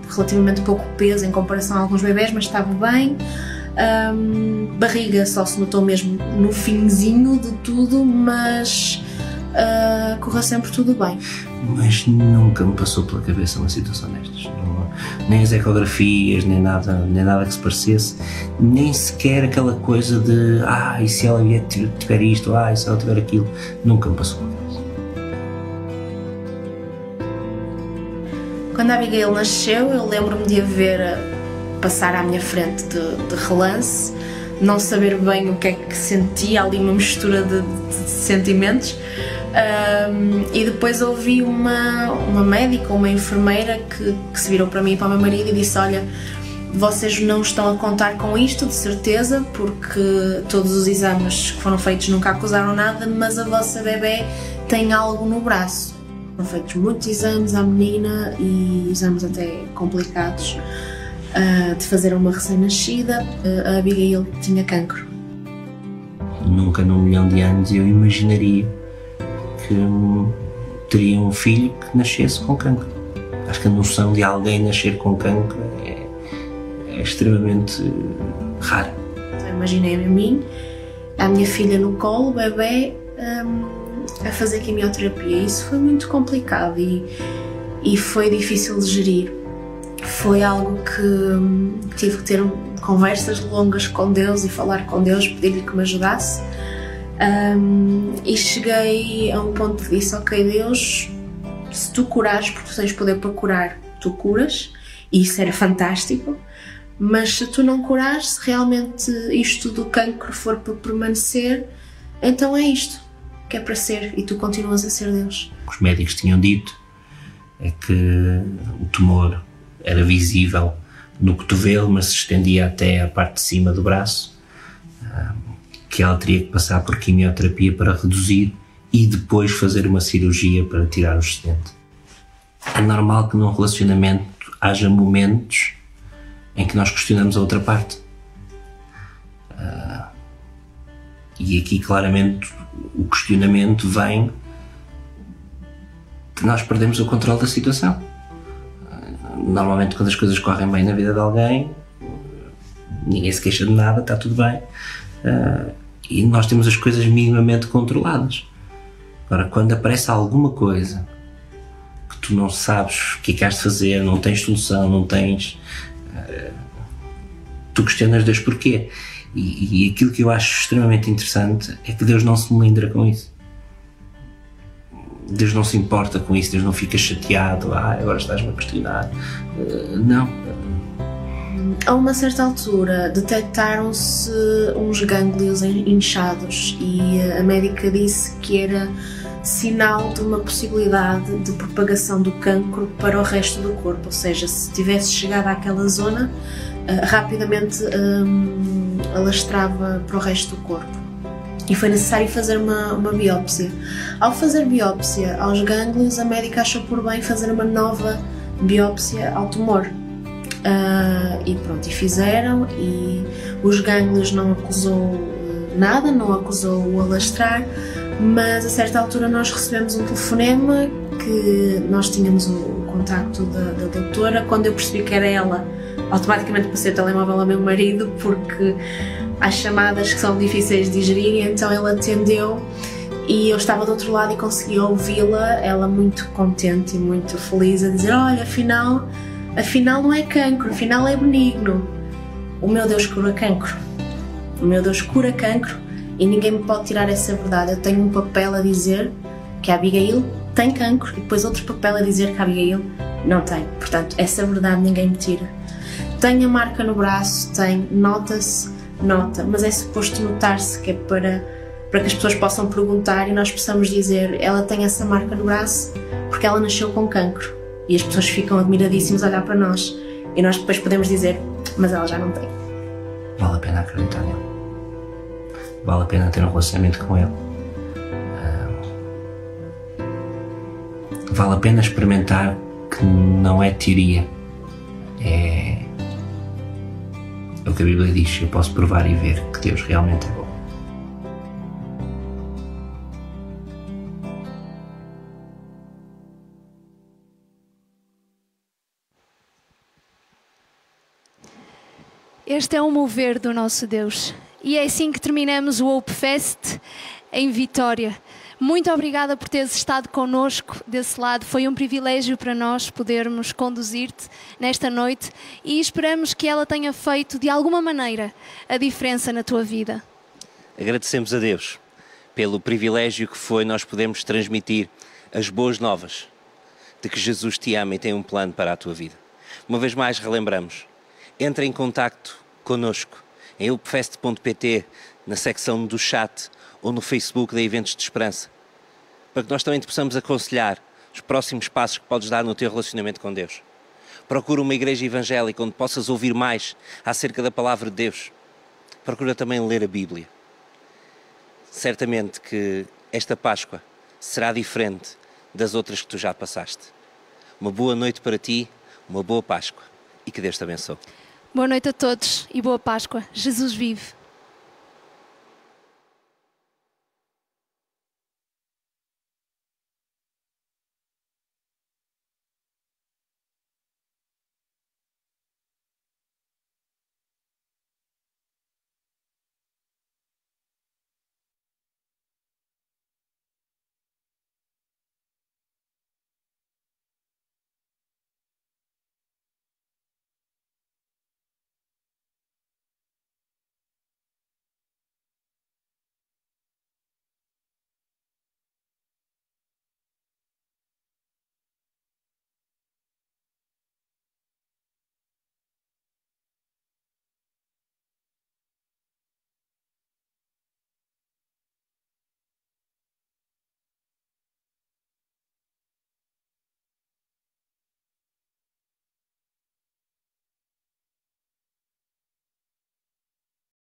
relativamente pouco peso em comparação a alguns bebés, mas estava bem. Barriga só se notou mesmo no finzinho de tudo, mas correu sempre tudo bem.
Mas nunca me passou pela cabeça uma situação destas. Nem as ecografias, nem nada que se parecesse, nem sequer aquela coisa de e se ela tiver isto, e se ela tiver aquilo, nunca me passou pela cabeça.
Quando a Abigail nasceu, eu lembro-me de a ver passar à minha frente de relance, não saber bem o que é que sentia, ali uma mistura de sentimentos. E depois ouvi uma médica, uma enfermeira que se virou para mim e para o meu marido e disse: olha, vocês não estão a contar com isto, de certeza, porque todos os exames que foram feitos nunca acusaram nada, mas a vossa bebê tem algo no braço. Foram feitos muitos exames à menina e exames até complicados de fazer uma recém-nascida. A Abigail tinha cancro.
Nunca num milhão de anos eu imaginaria que teria um filho que nascesse com cancro. Acho que a noção de alguém nascer com cancro é extremamente rara.
Imaginei-me a mim, a minha filha no colo, o bebê, a fazer quimioterapia. Isso foi muito complicado e foi difícil de gerir. Foi algo que tive que ter conversas longas com Deus e falar com Deus, pedir-lhe que me ajudasse. E cheguei a um ponto que disse: ok, Deus, se tu curares, porque tu tens poder para curar, tu curas, e isso era fantástico, mas se tu não curares, se realmente isto do cancro for para permanecer, então é isto que é para ser, e tu continuas a ser Deus.
Os médicos tinham dito que o tumor era visível no cotovelo, mas se estendia até a parte de cima do braço, que ela teria que passar por quimioterapia para reduzir e depois fazer uma cirurgia para tirar o excedente. É normal que num relacionamento haja momentos em que nós questionamos a outra parte. E aqui claramente o questionamento vem que nós perdemos o controle da situação. Normalmente quando as coisas correm bem na vida de alguém, ninguém se queixa de nada, está tudo bem. E nós temos as coisas minimamente controladas. Agora, quando aparece alguma coisa que tu não sabes o que é que has de fazer, não tens solução, não tens... tu questionas Deus porquê. E aquilo que eu acho extremamente interessante é que Deus não se melindra com isso. Deus não se importa com isso, Deus não fica chateado, agora estás-me a questionar. Não.
A uma certa altura detectaram-se uns gânglios inchados e a médica disse que era sinal de uma possibilidade de propagação do cancro para o resto do corpo, ou seja, se tivesse chegado àquela zona, rapidamente alastrava para o resto do corpo. E foi necessário fazer uma biópsia. Ao fazer biópsia aos gânglios, a médica achou por bem fazer uma nova biópsia ao tumor. E pronto, e fizeram, e os gânglios não acusou nada, não acusou o alastrar, mas a certa altura nós recebemos um telefonema que nós tínhamos o contacto da doutora. Quando eu percebi que era ela, automaticamente passei o telemóvel ao meu marido, porque há chamadas que são difíceis de digerir, e então ele atendeu e eu estava do outro lado e consegui ouvi-la, ela muito contente e muito feliz, a dizer: olha, afinal não é cancro, afinal é benigno. O meu Deus cura cancro. O meu Deus cura cancro e ninguém me pode tirar essa verdade. Eu tenho um papel a dizer que a Abigail tem cancro e depois outro papel a dizer que a Abigail não tem. Portanto, essa verdade ninguém me tira. Tem a marca no braço, tem, nota-se, nota, mas é suposto notar-se, que é para para que as pessoas possam perguntar e nós possamos dizer: ela tem essa marca no braço porque ela nasceu com cancro. E as pessoas ficam admiradíssimas a olhar para nós e nós depois podemos dizer: mas ela já não tem.
Vale a pena acreditar nele. Vale a pena ter um relacionamento com ele. Vale a pena experimentar que não é teoria. É o que a Bíblia diz. Eu posso provar e ver que Deus realmente é bom.
Este é o mover do nosso Deus. E é assim que terminamos o Hope Fest em Vitória. Muito obrigada por teres estado connosco desse lado. Foi um privilégio para nós podermos conduzir-te nesta noite e esperamos que ela tenha feito de alguma maneira a diferença na tua vida.
Agradecemos a Deus pelo privilégio que foi nós podermos transmitir as boas novas de que Jesus te ama e tem um plano para a tua vida. Uma vez mais relembramos: entre em contacto connosco em hopefest.pt, na secção do chat ou no Facebook da Eventos de Esperança, para que nós também te possamos aconselhar os próximos passos que podes dar no teu relacionamento com Deus. Procura uma igreja evangélica onde possas ouvir mais acerca da palavra de Deus. Procura também ler a Bíblia. Certamente que esta Páscoa será diferente das outras que tu já passaste. Uma boa noite para ti, uma boa Páscoa e que Deus te abençoe.
Boa noite a todos e boa Páscoa. Jesus vive.